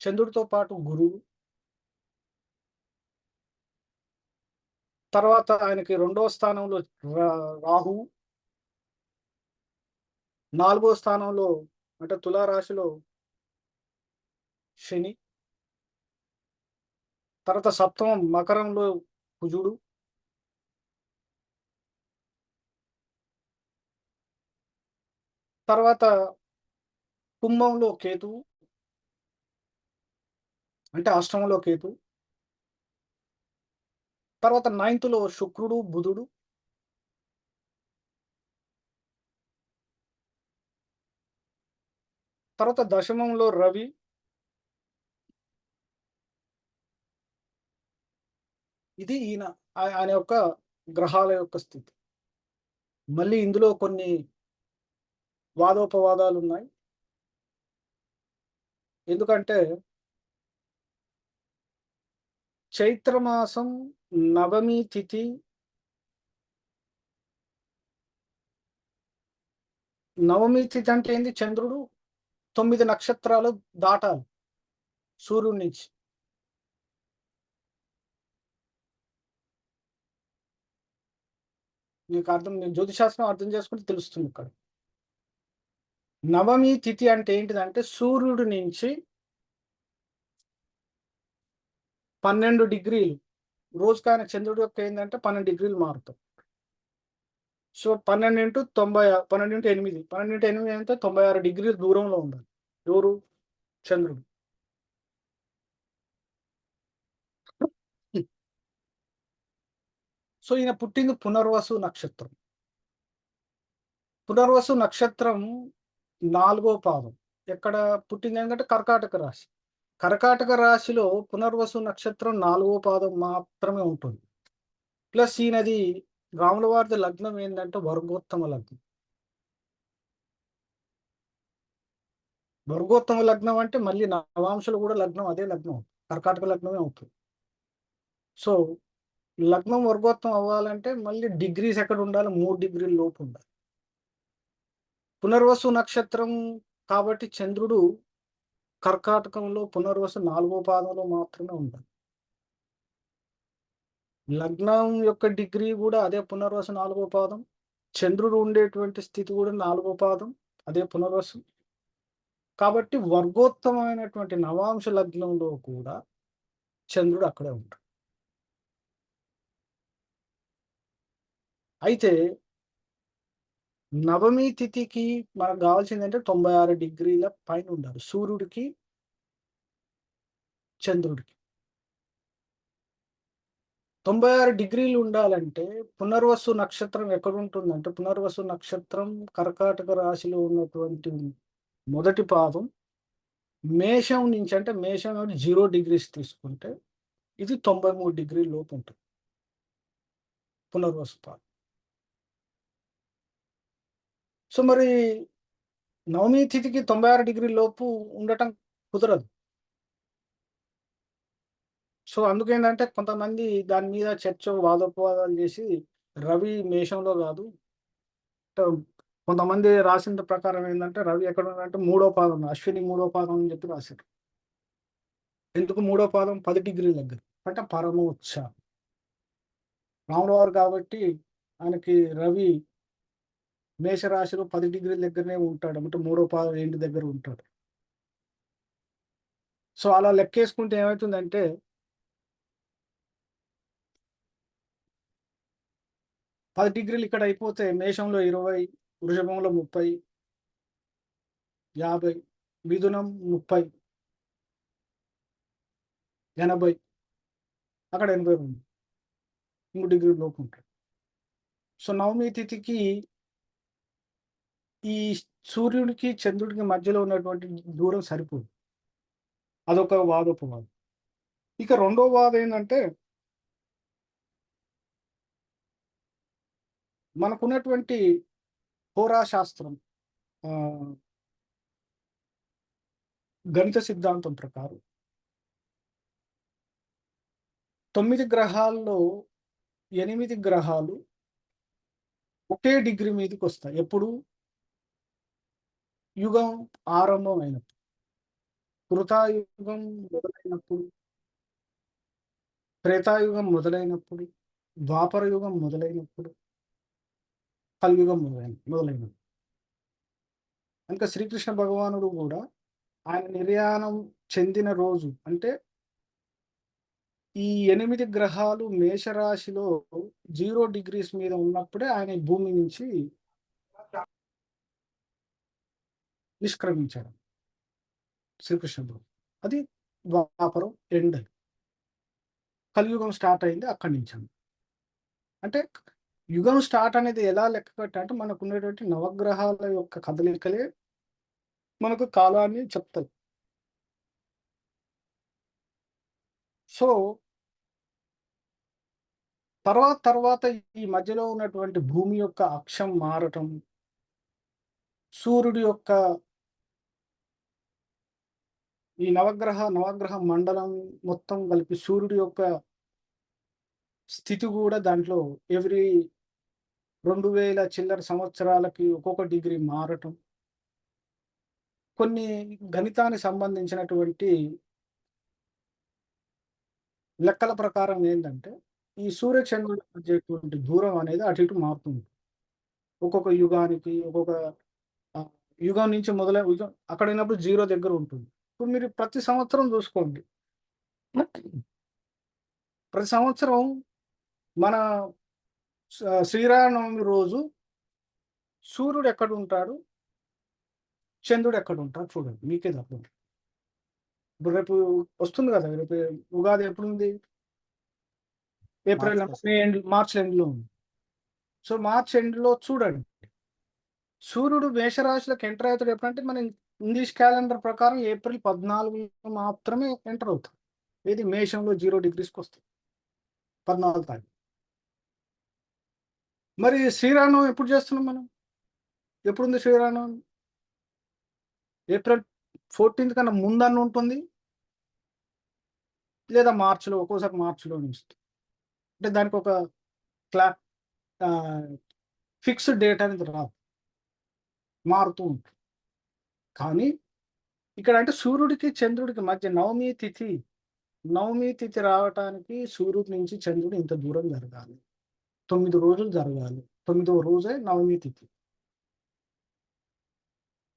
చంద్రుడితో పాటు గురువు. తర్వాత ఆయనకి 2వ స్థానంలో రాహు, 4వ స్థానంలో అంటే తులారాశిలో శని, తర్వాత 7వ మకరంలో కుజుడు, తర్వాత కుంభంలో కేతువు అంటే అష్టమంలో కేతు, తర్వాత 9th శుక్రుడు బుధుడు, తర్వాత దశమంలో రవి, ఇది ఆయన యొక్క గ్రహాల యొక్క స్థితి. మళ్ళీ ఇందులో కొన్ని వాదోపవాదాలు ఉన్నాయి. ఎందుకంటే చైత్రమాసం నవమి తిథి అంటే ఏంది? చంద్రుడు 9 నక్షత్రాలు దాటాలి సూర్యుడి నుంచి. నేను జ్యోతిశాస్త్రం అర్థం చేసుకుంటే తెలుస్తుంది ఇక్కడ. నవమి తిథి అంటే ఏంటిదంటే సూర్యుడి నుంచి 12 డిగ్రీలు రోజుకి ఆయన చంద్రుడి యొక్క ఏంటంటే 12 డిగ్రీలు మారుతాం. సో 12 × 90 12 × 8 12 × 8 అంటే 96 డిగ్రీల దూరంలో ఉండాలి ఎవరు? చంద్రుడు. సో ఈయన పుట్టింది పునర్వసు నక్షత్రం. పునర్వసు నక్షత్రం 4వ పాదం. ఎక్కడ పుట్టింది? ఏంటంటే కర్కాటక రాశి. కర్కాటక రాశిలో పునర్వసు నక్షత్రం 4వ పాదం మాత్రమే ఉంటుంది. ప్లస్ ఈయనది రాముల వారి లగ్నం ఏంటంటే వర్గోత్తమ లగ్నం. వర్గోత్తమ లగ్నం అంటే మళ్ళీ నవాంశలు కూడా లగ్నం, అదే లగ్నం, కర్కాటక లగ్నమే అవుతుంది. సో లగ్నం వర్గోత్తం అవ్వాలంటే మళ్ళీ డిగ్రీస్ ఎక్కడ ఉండాలి? 3 డిగ్రీల లోపు ఉండాలి. పునర్వసు నక్షత్రం కాబట్టి చంద్రుడు కర్కాటకంలో పునర్వసు 4వ పాదంలో మాత్రమే ఉండాలి. లగ్నం యొక్క డిగ్రీ కూడా అదే పునర్వసు 4వ పాదం. చంద్రుడు ఉండేటువంటి స్థితి కూడా 4వ పాదం, అదే పునర్వసు. కాబట్టి వర్గోత్తమైనటువంటి నవాంశ లగ్నంలో కూడా చంద్రుడు అక్కడే ఉంటాడు. అయితే నవమి తిథికి మనకు కావాల్సిందంటే 96 డిగ్రీల పైన ఉండాలి సూర్యుడికి చంద్రుడికి. 96 డిగ్రీలు ఉండాలంటే పునర్వసు నక్షత్రం ఎక్కడ ఉంటుందంటే, పునర్వసు నక్షత్రం కర్కాటక రాశిలో ఉన్నటువంటి మొదటి పాదం మేషం నుంచి, అంటే మేషం 0 డిగ్రీస్ తీసుకుంటే ఇది 93 డిగ్రీల లోపు ఉంటుంది పునర్వసు పాదం. సో మరి నవమి తిథికి 96 డిగ్రీల లోపు ఉండటం కుదరదు. సో అందుకేంటంటే కొంతమంది దాని మీద చర్చ వాదోపవాదాలు చేసి రవి మేషంలో కాదు, కొంతమంది రాసిన ప్రకారం ఏంటంటే రవి ఎక్కడ ఉన్నాడంటే 3వ పాదం, అశ్విని 3వ పాదం అని చెప్పి రాశారు. ఎందుకు 3వ పాదం? 10 డిగ్రీల దగ్గర, అంటే పరమోచ్చ రాముల వారు కాబట్టి ఆయనకి రవి మేషరాశిలో 10 డిగ్రీల దగ్గరనే ఉంటాడు, అంటే 3వ పాదం ఏంటి దగ్గర ఉంటాడు. సో అలా లెక్కేసుకుంటే ఏమవుతుందంటే 10 డిగ్రీలు ఇక్కడ అయిపోతే మేషంలో 20, వృషభంలో 30, 50, మిథునం 30, 80, అక్కడ 82 3 డిగ్రీల లోపు ఉంటాడు. సో నవమి తిథికి ఈ సూర్యుడికి చంద్రుడికి మధ్యలో ఉన్నటువంటి దూరం సరిపోదు. అదొక వాదోపవాదం. ఇక రెండో వాదం ఏంటంటే, మనకున్నటువంటి హోరాశాస్త్రం గణిత సిద్ధాంతం ప్రకారం 9 గ్రహాల్లో 8 గ్రహాలు ఒకే డిగ్రీ మీదకి వస్తాయి. ఎప్పుడు? యుగం ఆరంభం అయినప్పుడు, కృతాయుగం మొదలైనప్పుడు, త్రేతాయుగం మొదలైనప్పుడు, ద్వాపర యుగం మొదలైనప్పుడు, కలియుగం మొదలైనప్పుడు. ఇంకా శ్రీకృష్ణ భగవానుడు కూడా ఆయన నిర్యాణం చెందిన రోజు, అంటే ఈ 8 గ్రహాలు మేషరాశిలో 0 డిగ్రీస్ మీద ఉన్నప్పుడే ఆయన భూమి నుంచి నిష్క్రమించాడు శ్రీకృష్ణ భగవాన్. అది ద్వాపరం ఎండ్, కలియుగం స్టార్ట్ అయింది అక్కడి నుంచి. అంటే యుగం స్టార్ట్ అనేది ఎలా లెక్క కట్టంటే మనకు ఉన్నటువంటి నవగ్రహాల యొక్క కదలికలే మనకు కాలాన్ని చెప్తాయి. సో తర్వాత ఈ మధ్యలో ఉన్నటువంటి భూమి యొక్క అక్షం మారటం, సూర్యుడి యొక్క ఈ నవగ్రహ మండలం మొత్తం కలిపి సూర్యుడి యొక్క స్థితి కూడా దాంట్లో ఎవ్రీ 2000 చిల్లర సంవత్సరాలకి ఒక్కొక్క డిగ్రీ మారటం, కొన్ని గణితానికి సంబంధించినటువంటి లెక్కల ప్రకారం ఏంటంటే ఈ సూర్యచంద్రుల మధ్యటువంటి దూరం అనేది అటు ఇటు మారుతుంది. ఒక్కొక్క యుగానికి ఒక్కొక్క యుగం నుంచి యుగం అక్కడ ఉన్నప్పుడు 0 దగ్గర ఉంటుంది. ఇప్పుడు మీరు ప్రతి సంవత్సరం చూసుకోండి, ప్రతి సంవత్సరం మన శ్రీరామనవమి రోజు సూర్యుడు ఎక్కడ ఉంటాడు, చంద్రుడు ఎక్కడ ఉంటాడు చూడండి, మీకే తప్ప. ఇప్పుడు రేపు వస్తుంది కదా, రేపు ఉగాది ఎప్పుడు ఉంది? ఏప్రిల్ మార్చ్ ఎండ్లో ఉంది. సో మార్చ్ ఎండ్లో చూడండి, సూర్యుడు మేషరాశిలోకి ఎంటర్ అవుతాడు ఎప్పుడంటే మన ఇంగ్లీష్ క్యాలెండర్ ప్రకారం ఏప్రిల్ 14 మాత్రమే ఎంటర్ అవుతాడు. ఇది మేషంలో 0 డిగ్రీస్కి వస్తుంది 14 తారీఖు. మరి శ్రీరామనవమి ఎప్పుడు చేస్తున్నాం మనం? ఎప్పుడుంది శ్రీరామనవమి? ఏప్రిల్ 14th కన్నా ముందన్న ఉంటుంది, లేదా మార్చిలో, ఒక్కోసారి మార్చిలో వస్తుంది. అంటే దానికి ఒక క్లా ఫిక్స్డ్ డేట్ అనేది రాదు, మారుతూ ఉంటుంది. కానీ ఇక్కడ అంటే సూర్యుడికి చంద్రుడికి మధ్య నవమి తిథి రావటానికి సూర్యుడి నుంచి చంద్రుడు ఇంత దూరం జరగాలి, 9 రోజులు జరగాలి. 9వ రోజే నవమి తిథి.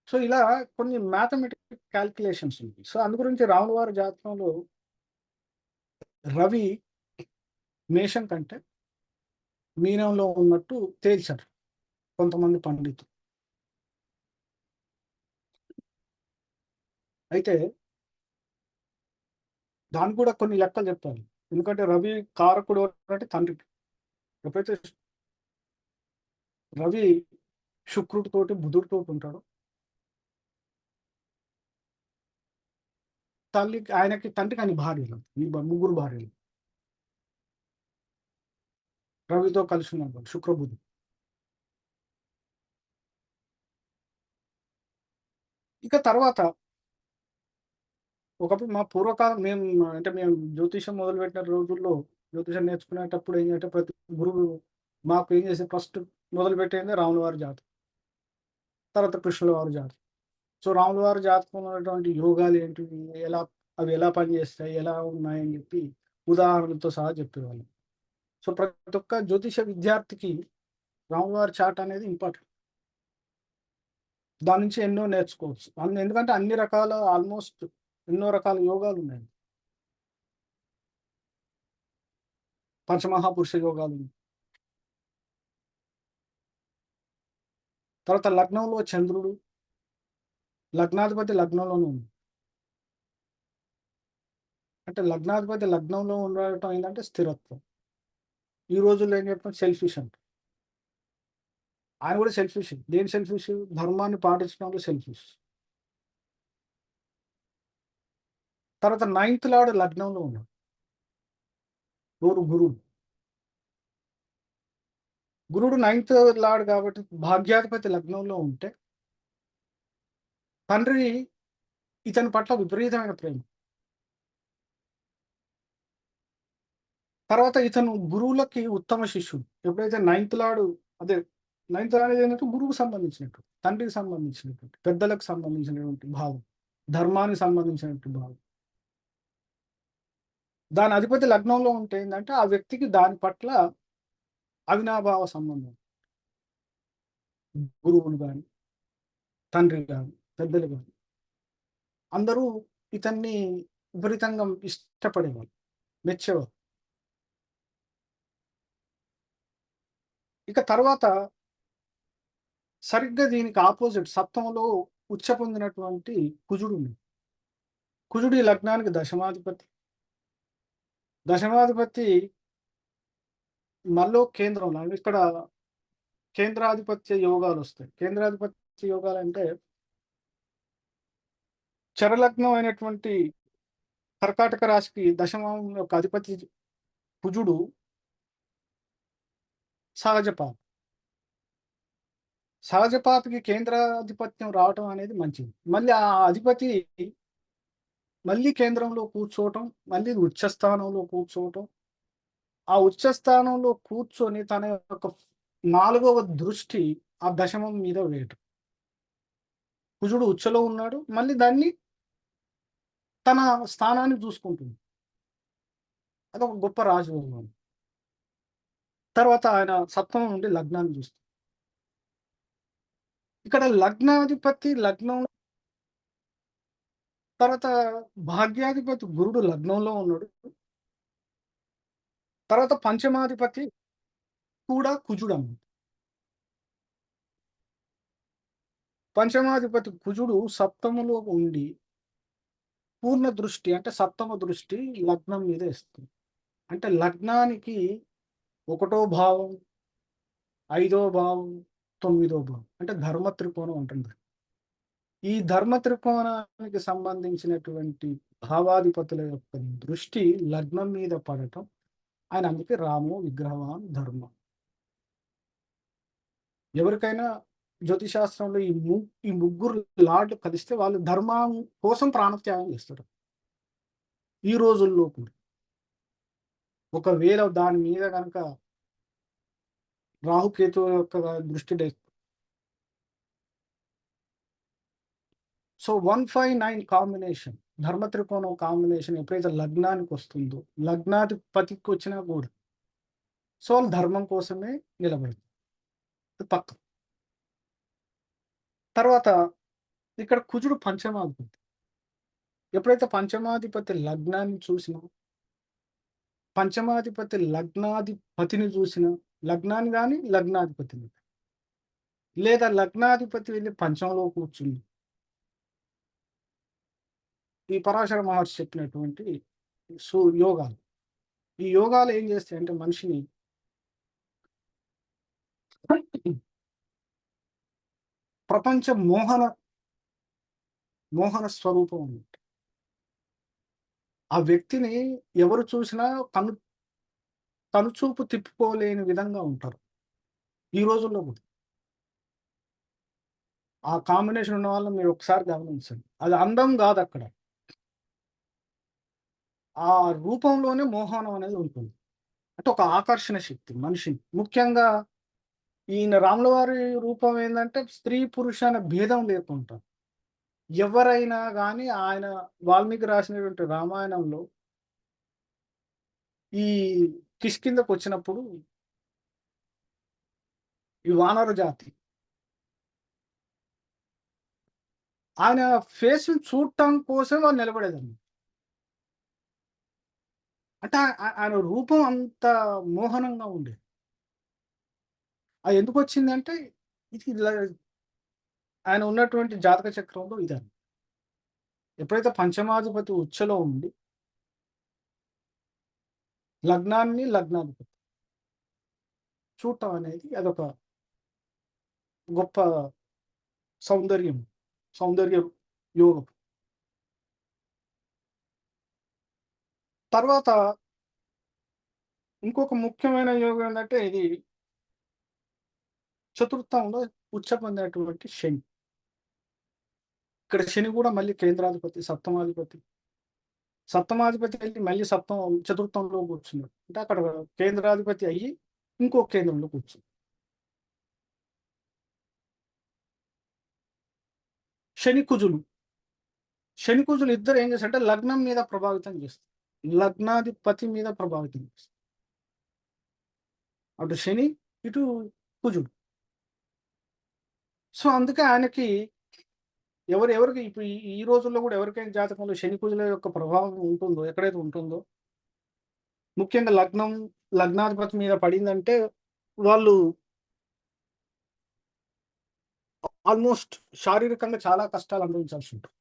సో ఇలా కొన్ని మ్యాథమెటికల్ క్యాల్కులేషన్స్ ఉంటాయి. సో అందు గురించి రాముల వారి జాతకంలో రవి మేషం కంటే మీనంలో ఉన్నట్టు తేల్చారు కొంతమంది పండితులు. అయితే దానికి కూడా కొన్ని లెక్కలు చెప్పాలి. ఎందుకంటే రవి కారకుడు అంటే తండ్రికి. ఎప్పుడైతే రవి శుక్రుడితోటి బుధుడితో ఉంటాడు, తండ్రికి అని భార్యలు, ఈ ముగ్గురు భార్యలు రవితో కలిసి ఉన్నాడు శుక్రబుధుడు. ఇక తర్వాత ఒకప్పుడు మా పూర్వకాలం మేము జ్యోతిషం మొదలుపెట్టిన రోజుల్లో, జ్యోతిషం నేర్చుకునేటప్పుడు ఏంటంటే ప్రతి గురువు మాకు ఏం చేసి ఫస్ట్ మొదలుపెట్టేది రాముల వారి జాతకం, తర్వాత కృష్ణుల వారి జాతకం. సో రాముల వారి జాతకంలో ఉన్నటువంటి యోగాలు ఏంటి, అవి ఎలా పనిచేస్తాయి, ఎలా ఉన్నాయని చెప్పి ఉదాహరణలతో సహా చెప్పేవాళ్ళం. సో ప్రతి ఒక్క జ్యోతిష విద్యార్థికి రాముల వారి చార్ట్ అనేది ఇంపార్టెంట్. దాని నుంచి ఎన్నో నేర్చుకోవచ్చు. ఎందుకంటే అన్ని రకాల ఆల్మోస్ట్ ఎన్నో రకాల యోగాలు ఉన్నాయి. పంచమహాపురుష యోగాలు, తర్వాత లగ్నంలో చంద్రుడు, లగ్నాధిపతి లగ్నంలోనే ఉంది. అంటే లగ్నాధిపతి లగ్నంలో ఉండటం ఏంటంటే స్థిరత్వం. ఈ రోజుల్లో ఏం చెప్తాం, సెల్ఫిష్ అంట. ఆయన కూడా సెల్ఫిష్. దేని సెల్ఫిష్? ధర్మాన్ని పాటించడంలో సెల్ఫిష్. తర్వాత 9th లార్డ్ లగ్నంలో ఉన్నాడు, గురుడు. గురుడు 9th లార్డ్ కాబట్టి భాగ్యాధిపతి లగ్నంలో ఉంటే తండ్రి ఇతని పట్ల విపరీతమైన ప్రేమ. తర్వాత ఇతను గురువులకి ఉత్తమ శిష్యుడు. ఎప్పుడైతే 9th లార్డ్ అనేది ఏంటంటే గురువుకు సంబంధించినట్టు, తండ్రికి సంబంధించినటువంటి, పెద్దలకు సంబంధించినటువంటి భావం, ధర్మానికి సంబంధించినటువంటి భావం. దాని అధిపతి లగ్నంలో ఉంటే ఏంటంటే ఆ వ్యక్తికి దాని పట్ల అవినాభావ సంబంధం. గురువులు కానీ, తండ్రి కానీ, పెద్దలు కానీ అందరూ ఇతన్ని విపరీతంగా ఇష్టపడేవాళ్ళు, మెచ్చేవారు. ఇక తర్వాత సరిగ్గా దీనికి ఆపోజిట్ సప్తమంలో ఉచ్చ పొందినటువంటి కుజుడు ఉంది. కుజుడు ఈ లగ్నానికి దశమాధిపతి మళ్ళీ కేంద్రంలో. ఇక్కడ కేంద్రాధిపత్య యోగాలు వస్తాయి. కేంద్రాధిపత్య యోగాలు అంటే చరలగ్నం అయినటువంటి కర్కాటక రాశికి దశమం యొక్క అధిపతి కుజుడు సహజపాతికి కేంద్రాధిపత్యం రావటం అనేది మంచిది. మళ్ళీ ఆ అధిపతి మళ్ళీ కేంద్రంలో కూర్చోవటం, మళ్ళీ ఉచ్చస్థానంలో కూర్చోవటం, ఆ ఉచ్చస్థానంలో కూర్చొని తన యొక్క 4వ దృష్టి ఆ దశమం మీద వేయటం. కుజుడు ఉచ్చలో ఉన్నాడు, మళ్ళీ దాన్ని తన స్థానాన్ని చూసుకుంటుంది. అదొక గొప్ప రాజయోగం. తర్వాత ఆయన సప్తమం నుండి లగ్నాన్ని చూస్తుంది. ఇక్కడ లగ్నాధిపతి లగ్నం, తర్వాత భాగ్యాధిపతి గురుడు లగ్నంలో ఉన్నాడు. తర్వాత పంచమాధిపతి కూడా కుజుడు అన్నమాట. పంచమాధిపతి కుజుడు సప్తములో ఉండి పూర్ణ దృష్టి అంటే సప్తమ దృష్టి లగ్నం మీద ఇస్తుంది. అంటే లగ్నానికి 1వ భావం, 5వ భావం, 9వ భావం అంటే ధర్మ త్రికోణం అంటుంది. ఈ ధర్మ త్రికోణానికి సంబంధించినటువంటి భావాధిపతుల యొక్క దృష్టి లగ్నం మీద పడటం, ఆయన అందుకే రామో విగ్రహవాన్ ధర్మ. ఎవరికైనా జ్యోతిశాస్త్రంలో ఈ ముగ్గురు లార్డ్లు కలిస్తే వాళ్ళు ధర్మం కోసం ప్రాణత్యాగం చేస్తారు ఈ రోజుల్లో కూడా. ఒకవేళ దాని మీద కనుక రాహుకేతు యొక్క దృష్టి సో 159 కాంబినేషన్, ధర్మ త్రికోణం కాంబినేషన్ ఎప్పుడైతే లగ్నానికి వస్తుందో, లగ్నాధిపతికి వచ్చినా కూడా సో వాళ్ళు ధర్మం కోసమే నిలబడుతుంది పక్క. తర్వాత ఇక్కడ కుజుడు పంచమాధిపతి. ఎప్పుడైతే పంచమాధిపతి లగ్నాన్ని చూసినా, పంచమాధిపతి లగ్నాధిపతిని చూసినా, లగ్నాన్ని కానీ లగ్నాధిపతిని, లేదా లగ్నాధిపతి వెళ్ళి పంచంలో కూర్చుంది, ఈ పరాశర మహర్షి చెప్పినటువంటి యోగాలు, ఈ యోగాలు ఏం చేస్తాయంటే మనిషిని ప్రపంచ మోహన స్వరూపం అన్నట్టు. ఆ వ్యక్తిని ఎవరు చూసినా కనుచూపు తిప్పుకోలేని విధంగా ఉంటారు ఈ రోజుల్లో కూడా. ఆ కాంబినేషన్ ఉన్న వాళ్ళని మీరు ఒకసారి గమనించండి. అది అందం కాదు, అక్కడ ఆ రూపంలోనే మోహనం అనేది ఉంటుంది. అంటే ఒక ఆకర్షణ శక్తి మనిషిని. ముఖ్యంగా ఈయన రాముల వారి రూపం ఏంటంటే స్త్రీ పురుష అనే భేదం లేకుండా ఎవరైనా కానీ, ఆయన వాల్మీకి రాసినటువంటి రామాయణంలో ఈ కిష్కిందకు వచ్చినప్పుడు ఈ వానర జాతి ఆయన ఫేస్ చూడటం కోసం వాళ్ళు నిలబడేదండి. అంటే ఆయన రూపం అంత మోహనంగా ఉండేది. అది ఎందుకు వచ్చిందంటే ఇది ఆయన ఉన్నటువంటి జాతక చక్రంలో ఇదని. ఎప్పుడైతే పంచమాధిపతి ఉచ్చలో ఉండి లగ్నాధిపతి చూడటం అనేది అదొక గొప్ప సౌందర్య యోగం. తర్వాత ఇంకొక ముఖ్యమైన యోగం ఏంటంటే ఇది చతుర్థంలో ఉచ్చ పొందేటువంటి శని. ఇక్కడ శని కూడా మళ్ళీ కేంద్రాధిపతి, సప్తమాధిపతి వెళ్ళి మళ్ళీ చతుర్థంలో కూర్చున్నాడు. అంటే అక్కడ కేంద్రాధిపతి అయ్యి ఇంకో కేంద్రంలో కూర్చుంది. శని కుజులు ఇద్దరు ఏం చేస్తారంటే లగ్నం మీద ప్రభావితం చేస్తారు, లగ్నాధిపతి మీద ప్రభావితం చేస్తారు. అటు శని, ఇటు కుజుడు. సో అందుకే ఆయనకి ఎవరికి ఇప్పుడు ఈ రోజుల్లో కూడా ఎవరికైనా జాతకంలో శని కుజుల యొక్క ప్రభావం ఉంటుందో, ఎక్కడైతే ఉంటుందో, ముఖ్యంగా లగ్నాధిపతి మీద పడిందంటే వాళ్ళు ఆల్మోస్ట్ శారీరకంగా చాలా కష్టాలు అనుభవించాల్సి ఉంటుంది,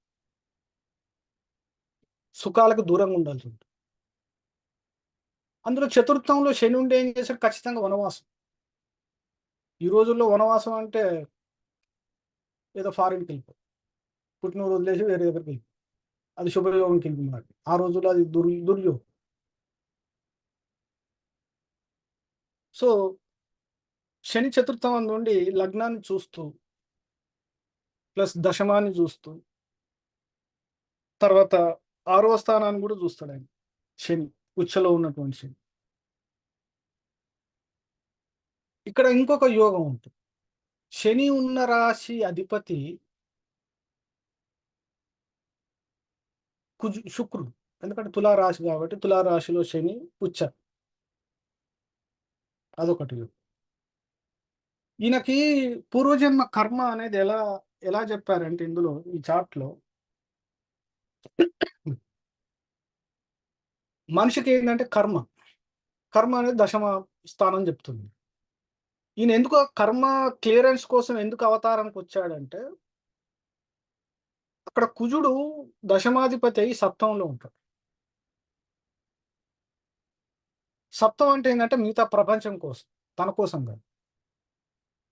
సుఖాలకు దూరంగా ఉండాల్సి ఉంటుంది. అందులో చతుర్థంలో శని ఉండి ఏం చేశాడు, ఖచ్చితంగా వనవాసం. ఈ రోజుల్లో వనవాసం అంటే ఏదో ఫారిన్కి వెళ్ళిపో, పుట్టినరోజు వదిలేసి వేరే దగ్గరికి వెళ్ళి, అది శుభయోగంకి వెళ్ళిపోయినాడు. ఆ రోజుల్లో అది దుర్యోగం. సో శని చతుర్థం నుండి లగ్నాన్ని చూస్తూ ప్లస్ దశమాన్ని చూస్తూ తర్వాత 6వ స్థానాన్ని కూడా చూస్తాడు ఆయన. శని ఉచ్చలో ఉన్నటువంటి శని. ఇక్కడ ఇంకొక యోగం ఉంటుంది. శని ఉన్న రాశి అధిపతి శుక్రుడు. ఎందుకంటే తులారాశి కాబట్టి తులారాశిలో శని ఉచ్చ, అదొకటి. ఈయనకి పూర్వజన్మ కర్మ అనేది ఎలా చెప్పారంటే ఇందులో ఈ చార్ట్లో మనిషికి ఏంటంటే కర్మ అనేది దశమ స్థానం చెప్తుంది. ఈయన ఎందుకు కర్మ క్లియరెన్స్ కోసం ఎందుకు అవతారానికి వచ్చాడంటే అక్కడ కుజుడు దశమాధిపతి అయి సప్తంలో ఉంటాడు. సప్తం అంటే ఏంటంటే మిగతా ప్రపంచం కోసం, తన కోసం కాదు.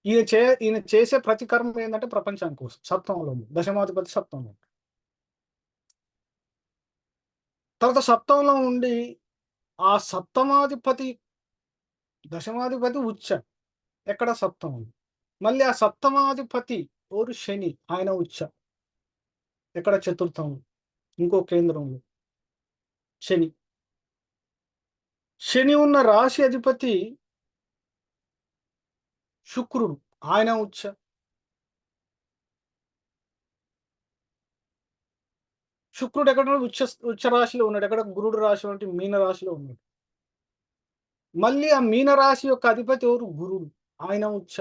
ఈయన చేసే ప్రతి కర్మ ఏంటంటే ప్రపంచం కోసం. సప్తంలో ఉంది, దశమాధిపతి సప్తంలో ఉంటాడు. తర్వాత సప్తంలో ఉండి ఆ దశమాధిపతి ఉచ్చ ఎక్కడ సప్తం ఉంది. మళ్ళీ ఆ సప్తమాధిపతి ఓరు శని, ఆయన ఉచ్చ. ఎక్కడ? చతుర్థంలో, ఇంకో కేంద్రంలో శని. శని ఉన్న రాశి అధిపతి శుక్రుడు, ఆయన ఉచ్చ. శుక్రుడు ఎక్కడ ఉన్నాడు? ఉచ్చ రాశిలో ఉన్నాడు. ఎక్కడ? గురుడు రాశి అంటే మీన రాశిలో ఉన్నాడు. మళ్ళీ ఆ మీన రాశి యొక్క అధిపతి ఎవరు? గురుడు, ఆయన ఉచ్చ.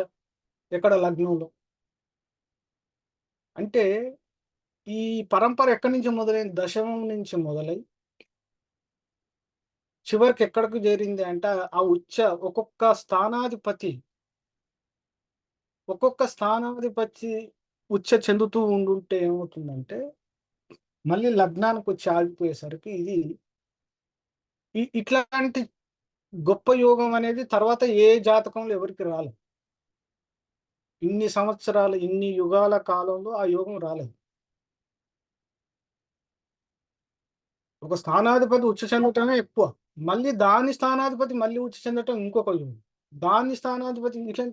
ఎక్కడ? లగ్నంలో. అంటే ఈ పరంపర ఎక్కడి నుంచి మొదలైంది? దశమం నుంచి మొదలై చివరికి ఎక్కడికి చేరింది అంటే ఆ ఉచ్చ ఒక్కొక్క స్థానాధిపతి ఉచ్చ చెందుతూ ఉండుంటే ఏమవుతుందంటే మళ్ళీ లగ్నానికి వచ్చి ఆగిపోయేసరికి ఇది ఇట్లాంటి గొప్ప యోగం అనేది తర్వాత ఏ జాతకంలో ఎవరికి రాలేదు. ఇన్ని సంవత్సరాలు, ఇన్ని యుగాల కాలంలో ఆ యోగం రాలేదు. ఒక స్థానాధిపతి ఉచ్చ చెందటమే ఎక్కువ. మళ్ళీ దాని స్థానాధిపతి మళ్ళీ ఉచ్చ చెందటం ఇంకొక యోగం. దాని స్థానాధిపతి ఇట్లా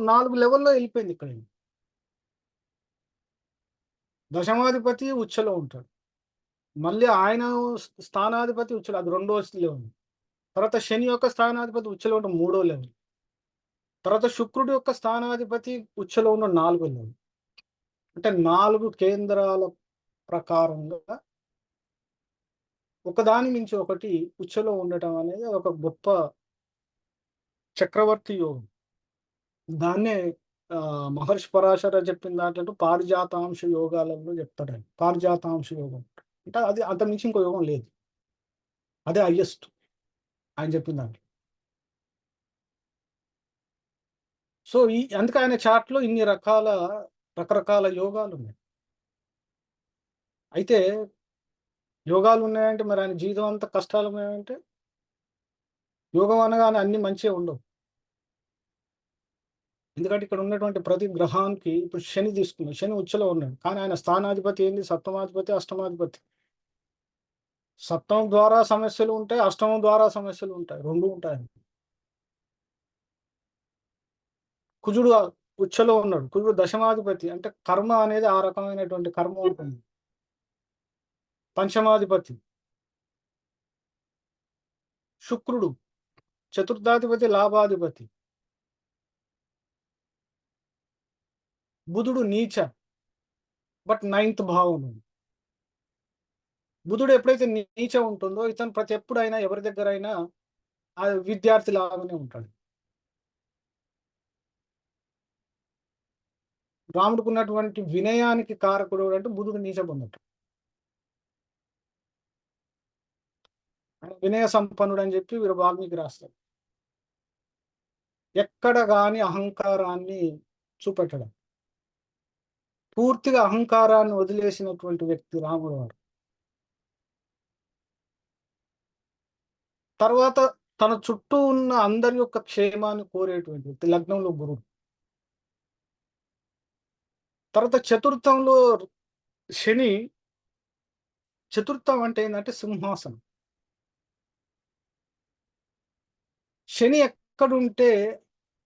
4 లెవెల్లో వెళ్ళిపోయింది ఇక్కడ. దశమాధిపతి ఉచ్చలో ఉంటాడు. మళ్ళీ ఆయన స్థానాధిపతి ఉచ్చలో, అది 2వ లెవెల్. తర్వాత శని యొక్క స్థానాధిపతి ఉచ్చలో ఉన్న 3వ లెవెల్. తర్వాత శుక్రుడు యొక్క స్థానాధిపతి ఉచ్చలో ఉన్న 4వ లెవెల్. అంటే 4 కేంద్రాల ప్రకారంగా ఒకదాని మించి ఒకటి ఉచ్చలో ఉండటం అనేది ఒక గొప్ప చక్రవర్తి యోగం. దాన్నే మహర్షి పరాశర చెప్పిన దాంట్లో పారిజాతాంశ యోగాలలో చెప్తాడు ఆయన. పారిజాతాంశ యోగం అంటే అది అంత మించి ఇంకో యోగం లేదు. అదే హైయెస్ట్ ఆయన చెప్పిన దాంట్లో. సో అందుకే ఆయన చార్ట్లో ఇన్ని రకరకాల యోగాలు ఉన్నాయి. అయితే యోగాలు ఉన్నాయంటే మరి ఆయన జీవితం అంతా కష్టాలు ఉన్నాయంటే యోగం అనగానే అన్ని మంచిగా ఉండవు. ఎందుకంటే ఇక్కడ ఉన్నటువంటి ప్రతి గ్రహానికి ఇప్పుడు శని తీసుకున్నాం, శని ఉచ్చలో ఉన్నాడు. కానీ ఆయన స్థానాధిపతి ఏంది? సప్తమాధిపతి, అష్టమాధిపతి. సప్తమం ద్వారా సమస్యలు ఉంటాయి, అష్టమం ద్వారా సమస్యలు ఉంటాయి, 2 ఉంటాయి. కుజుడు ఉచ్చలో ఉన్నాడు. కుజుడు దశమాధిపతి, అంటే కర్మ అనేది ఆ రకమైనటువంటి కర్మ ఉంటుంది. పంచమాధిపతి శుక్రుడు, చతుర్థాధిపతి లాభాధిపతి. బుధుడు నీచ, బట్ 9th భావం. బుధుడు ఎప్పుడైతే నీచ ఉంటుందో ఇతను ప్రతి ఎప్పుడైనా ఎవరి దగ్గరైనా ఆ విద్యార్థి లాగానే ఉంటాడు. రాముడికి ఉన్నటువంటి వినయానికి కారకుడు అంటే బుధుడు నీచబొందట. ఆయన వినయ సంపన్నుడు అని చెప్పి వీరు వాల్మీకి రాస్తారు. ఎక్కడ గాని అహంకారాన్ని చూపెట్టడం, పూర్తిగా అహంకారాన్ని వదిలేసినటువంటి వ్యక్తి రాముడు వారు. తర్వాత తన చుట్టూ ఉన్న అందరి యొక్క క్షేమాన్ని కోరేటువంటి వ్యక్తి, లగ్నంలో గురుడు. తర్వాత చతుర్థంలో శని. చతుర్థం అంటే ఏంటంటే సింహాసనం. శని ఎక్కడుంటే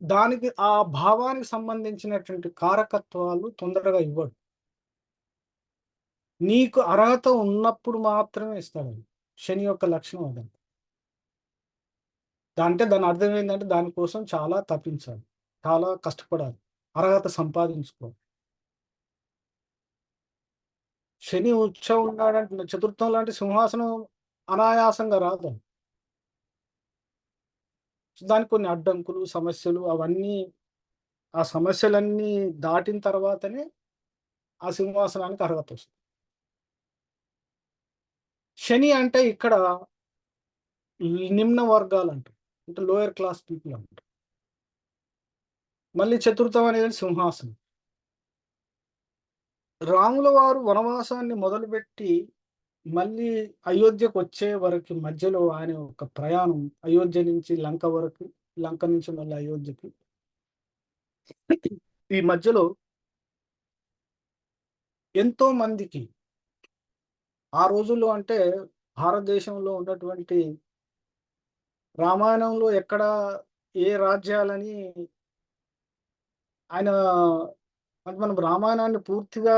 దానికి ఆ భావానికి సంబంధించినటువంటి కారకత్వాలు తొందరగా ఇవ్వడు. నీకు అర్హత ఉన్నప్పుడు మాత్రమే ఇస్తాడు. శని యొక్క లక్షణం అదంటే. దాని అర్థం ఏంటంటే దానికోసం చాలా తప్పించాలి, చాలా కష్టపడాలి, అర్హత సంపాదించుకోవాలి. శని ఉచ్చ ఉన్నాడంటే చతుర్థం లాంటి సింహాసనం అనాయాసంగా రాదు. దానికి కొన్ని అడ్డంకులు, సమస్యలు, అవన్నీ ఆ సమస్యలన్నీ దాటిన తర్వాతనే ఆ సింహాసనానికి అర్హత వస్తుంది. శని అంటే ఇక్కడ నిమ్న వర్గాలు అంటారు, అంటే లోయర్ క్లాస్ పీపుల్ అంటారు. మళ్ళీ చతుర్థం అనేది సింహాసనం. రాముల వారు వనవాసాన్ని మొదలుపెట్టి మళ్ళీ అయోధ్యకు వచ్చే వరకు మధ్యలో ఆయన ఒక ప్రయాణం, అయోధ్య నుంచి లంక వరకు, లంక నుంచి మళ్ళీ అయోధ్యకి, ఈ మధ్యలో ఎంతో మందికి ఆ రోజుల్లో అంటే భారతదేశంలో ఉన్నటువంటి రామాయణంలో ఎక్కడ ఏ రాజ్యాలని ఆయన అంటే మనం రామాయణాన్ని పూర్తిగా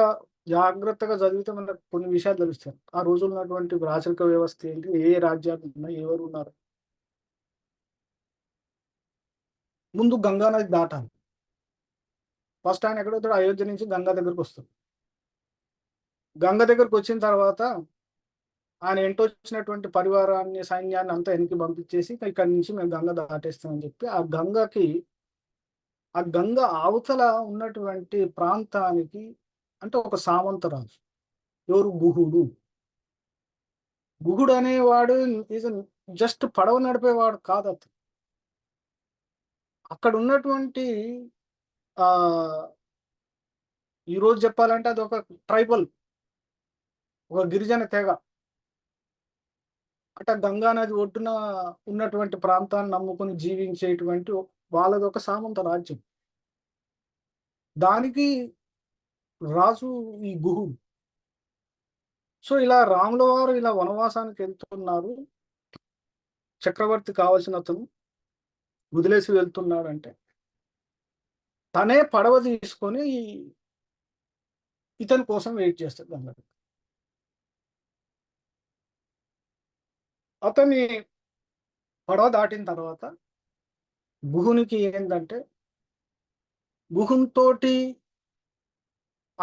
జాగ్రత్తగా చదివితే మనకు కొన్ని విషయాలు తెలుస్తాయి. ఆ రోజుల్లో ఉన్నటువంటి రాచరిక వ్యవస్థ ఏంటి? ఏ రాజ్యాలు ఉన్నాయి? ఎవరు ఉన్నారు? ముందు గంగా నది దాటాలి. ఫస్ట్ ఆయన ఎక్కడవుతాడు? అయోధ్య నుంచి గంగా దగ్గరకు వస్తాడు. గంగ దగ్గరకు వచ్చిన తర్వాత ఆయన ఎంటొచ్చినటువంటి పరివారాన్ని, సైన్యాన్ని అంతా వెనక్కి పంపించేసి ఇక్కడి నుంచి మేము గంగ దాటేస్తామని చెప్పి ఆ గంగ అవతల ఉన్నటువంటి ప్రాంతానికి అంటే ఒక సామంతరాజు. ఎవరు? గుహుడు. గుహుడు అనేవాడు ఈజ్ జస్ట్ పడవ నడిపేవాడు కాదు అతను. అక్కడ ఉన్నటువంటి ఆ ఈ రోజు చెప్పాలంటే అది ఒక ట్రైబల్, ఒక గిరిజన తెగ. అంటే గంగా నది ఒడ్డున ఉన్నటువంటి ప్రాంతాన్ని నమ్ముకొని జీవించేటువంటి వాళ్ళది ఒక సామంత రాజ్యం. దానికి రాజు ఈ గుహుడు. సో ఇలా రాముల వారు ఇలా వనవాసానికి వెళ్తున్నారు. చక్రవర్తి కావాల్సిన అతను వదిలేసి వెళ్తున్నాడంటే తనే పడవ తీసుకొని ఇతని కోసం వెయిట్ చేస్తాడు గంగ దగ్గర. అతన్ని పడవ దాటిన తర్వాత గుహునికి ఏంటంటే గుహునితోటి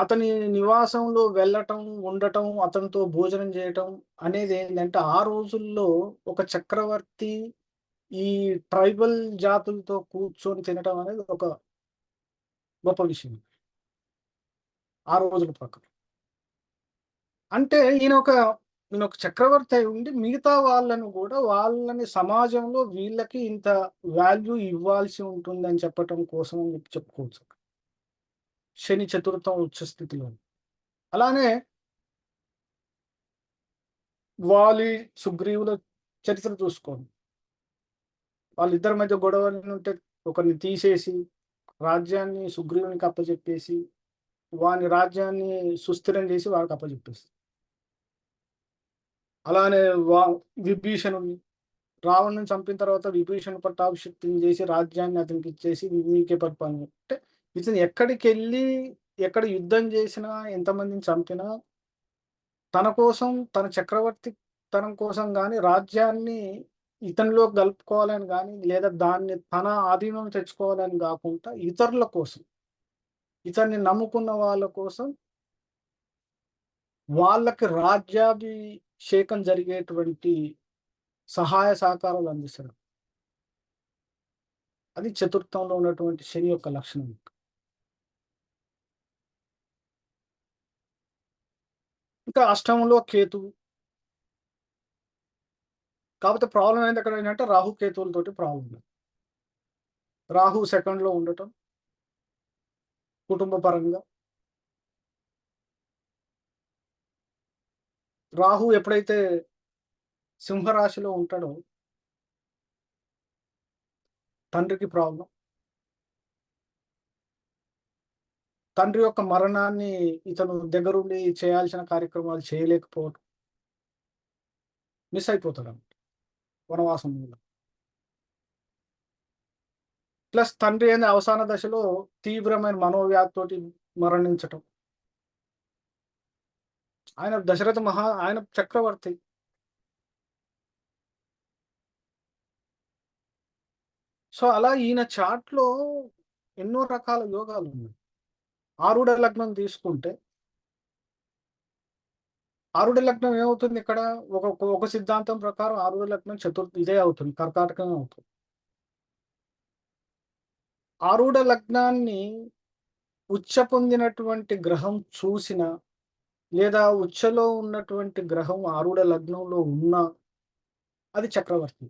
అతని నివాసంలో వెళ్ళటం, ఉండటం, అతనితో భోజనం చేయటం అనేది ఏంటంటే ఆ రోజుల్లో ఒక చక్రవర్తి ఈ ట్రైబల్ జాతులతో కూర్చొని తినటం అనేది ఒక గొప్ప విషయం ఆ రోజుల ప్రకారం. అంటే ఈయన ఒక చక్రవర్తి అయి ఉండి మిగతా వాళ్ళను కూడా వాళ్ళని సమాజంలో వీళ్ళకి ఇంత వాల్యూ ఇవ్వాల్సి ఉంటుంది అని చెప్పటం కోసం అని చెప్పుకోవచ్చు. శని చతుర్థం ఉచ్చ స్థితిలో. అలానే వాలి సుగ్రీవుల చరిత్ర చూసుకోండి. వాళ్ళిద్దరి మధ్య గొడవలు ఉంటే ఒకరిని తీసేసి రాజ్యాన్ని సుగ్రీవునికి అప్పచెప్పేసి వాని రాజ్యాన్ని సుస్థిరం చేసి వాడికి అప్పచెప్పేసి, అలానే విభీషణుని రావణుని చంపిన తర్వాత విభీషణ పట్టాభిషిక్తుని చేసి రాజ్యాన్ని అతనికి ఇచ్చేసి నీకే పరిపాలన. అంటే ఇతను ఎక్కడికి వెళ్ళి ఎక్కడ యుద్ధం చేసినా ఎంతమందిని చంపినా తన కోసం, తన చక్రవర్తి తనం కోసం కానీ రాజ్యాన్ని ఇతనిలో కలుపుకోవాలని కానీ లేదా దాన్ని తన ఆధీనం తెచ్చుకోవాలని కాకుండా ఇతరుల కోసం, ఇతన్ని నమ్ముకున్న వాళ్ళ కోసం వాళ్ళకి రాజ్యాభిషేకం జరిగేటువంటి సహాయ సహకారాలు అందిస్తాడు. అది చతుర్థంలో ఉన్నటువంటి శని యొక్క లక్షణం. ఇంకా అష్టమంలో కేతువు. కాకపోతే ప్రాబ్లం ఏంటి అక్కడ ఏంటంటే రాహు కేతువులతోటి ప్రాబ్లం. రాహు సెకండ్లో ఉండటం కుటుంబ పరంగా. రాహు ఎప్పుడైతే సింహరాశిలో ఉంటాడో తండ్రికి ప్రాబ్లం. తండ్రి యొక్క మరణాన్ని ఇతను దగ్గరుండి చేయాల్సిన కార్యక్రమాలు చేయలేకపోవడం, మిస్ అయిపోతాడు అన్నమాట వనవాసం మీద. ప్లస్ తండ్రి అనే అవసాన దశలో తీవ్రమైన మనోవ్యాధితోటి మరణించటం. ఆయన దశరథ ఆయన చక్రవర్తి. సో అలా ఈయన చాట్లో ఎన్నో రకాల యోగాలు ఉన్నాయి. ఆరుడ లగ్నం తీసుకుంటే ఆరుడ లగ్నం ఏమవుతుంది ఇక్కడ? ఒక సిద్ధాంతం ప్రకారం ఆరుడ లగ్నం ఇదే అవుతుంది, కర్కాటకమే అవుతుంది. ఆరుడ లగ్నాన్ని ఉచ్చ పొందినటువంటి గ్రహం చూసిన లేదా ఉచ్చలో ఉన్నటువంటి గ్రహం ఆరుడ లగ్నంలో ఉన్నా అది చక్రవర్తి.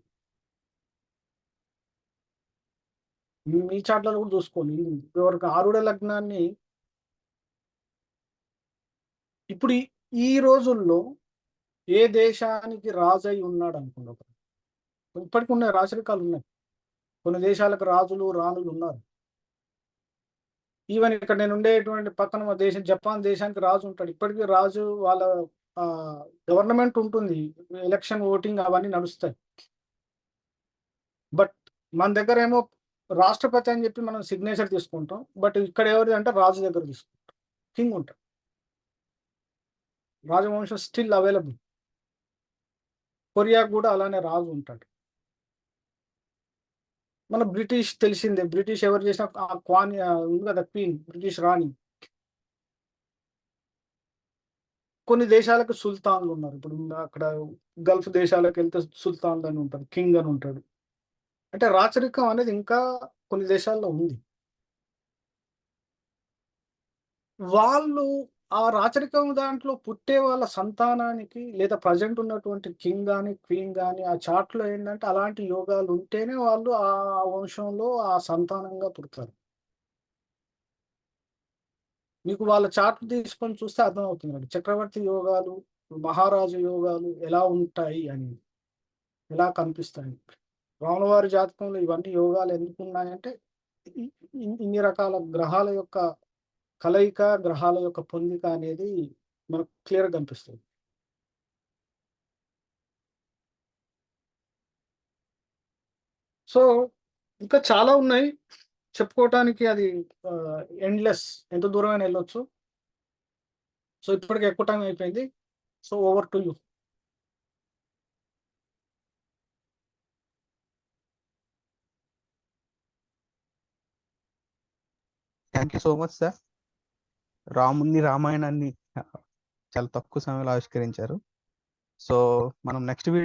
మీ చాట్లలో కూడా చూసుకోండి. ఎవరికి ఆరుడ లగ్నాన్ని ఇప్పుడు ఈ రోజుల్లో ఏ దేశానికి రాజై ఉన్నాడు అనుకున్నాడు? ఇప్పటికి ఉన్నాయి, రాచరికాలు ఉన్నాయి. కొన్ని దేశాలకు రాజులు రాణులు ఉన్నారు. ఈవెన్ ఇక్కడ నేను ఉండేటువంటి పక్కన మా దేశం జపాన్ దేశానికి రాజు ఉంటాడు. ఇప్పటికీ రాజు వాళ్ళ గవర్నమెంట్ ఉంటుంది, ఎలక్షన్ ఓటింగ్ అవన్నీ నడుస్తాయి. బట్ మన దగ్గర ఏమో రాష్ట్రపతి అని చెప్పి మనం సిగ్నేచర్ తీసుకుంటాం. బట్ ఇక్కడ ఎవరిది అంటే రాజు దగ్గర తీసుకుంటాం. కింగ్ ఉంటాడు. రాజవంశం స్టిల్ అవైలబుల్. కొరియాకు కూడా అలానే రాజు ఉంటాడు. మన బ్రిటిష్ తెలిసిందే. బ్రిటిష్ ఎవరు చేసిన ఉంది కదా క్వీన్, బ్రిటిష్ రాణి. కొన్ని దేశాలకు సుల్తాన్లు ఉన్నారు. ఇప్పుడు అక్కడ గల్ఫ్ దేశాలకు వెళ్తే సుల్తాన్లు అని ఉంటారు, కింగ్ అని ఉంటాడు. అంటే రాచరికం అనేది ఇంకా కొన్ని దేశాల్లో ఉంది. వాళ్ళు ఆ రాచరికం దాంట్లో పుట్టే వాళ్ళ సంతానానికి లేదా ప్రజెంట్ ఉన్నటువంటి కింగ్ గాని, క్వీన్ గాని ఆ చార్ట్‌లో ఏంటంటే అలాంటి యోగాలు ఉంటేనే వాళ్ళు ఆ వంశంలో ఆ సంతానంగా పుడతారు. మీకు వాళ్ళ చార్ట్ తీసుకొని చూస్తే అర్థమవుతుందండి. చక్రవర్తి యోగాలు, మహారాజు యోగాలు ఎలా ఉంటాయి అని, ఎలా కనిపిస్తాయి. రాములవారి జాతకంలో ఇవన్నీ యోగాలు ఎందుకున్నాయంటే ఇ ఇన్ని రకాల గ్రహాల యొక్క కలయిక, గ్రహాల యొక్క పొందిక అనేది మనకు క్లియర్‌గా కనిపిస్తుంది. సో, ఇంకా చాలా ఉన్నాయి. చెప్పుకోవటానికి అది ఎండ్‌లెస్. ఎంత దూరమైనా ఎళ్ళొచ్చు. సో, ఇప్పటికి ఎక్కువ టైం అయిపోయింది. So, over to you. Thank you so much sir. రామాయణాన్ని చాలా తక్కువ సమయంలో ఆవిష్కరించారు. సో మనం నెక్స్ట్ వీడియో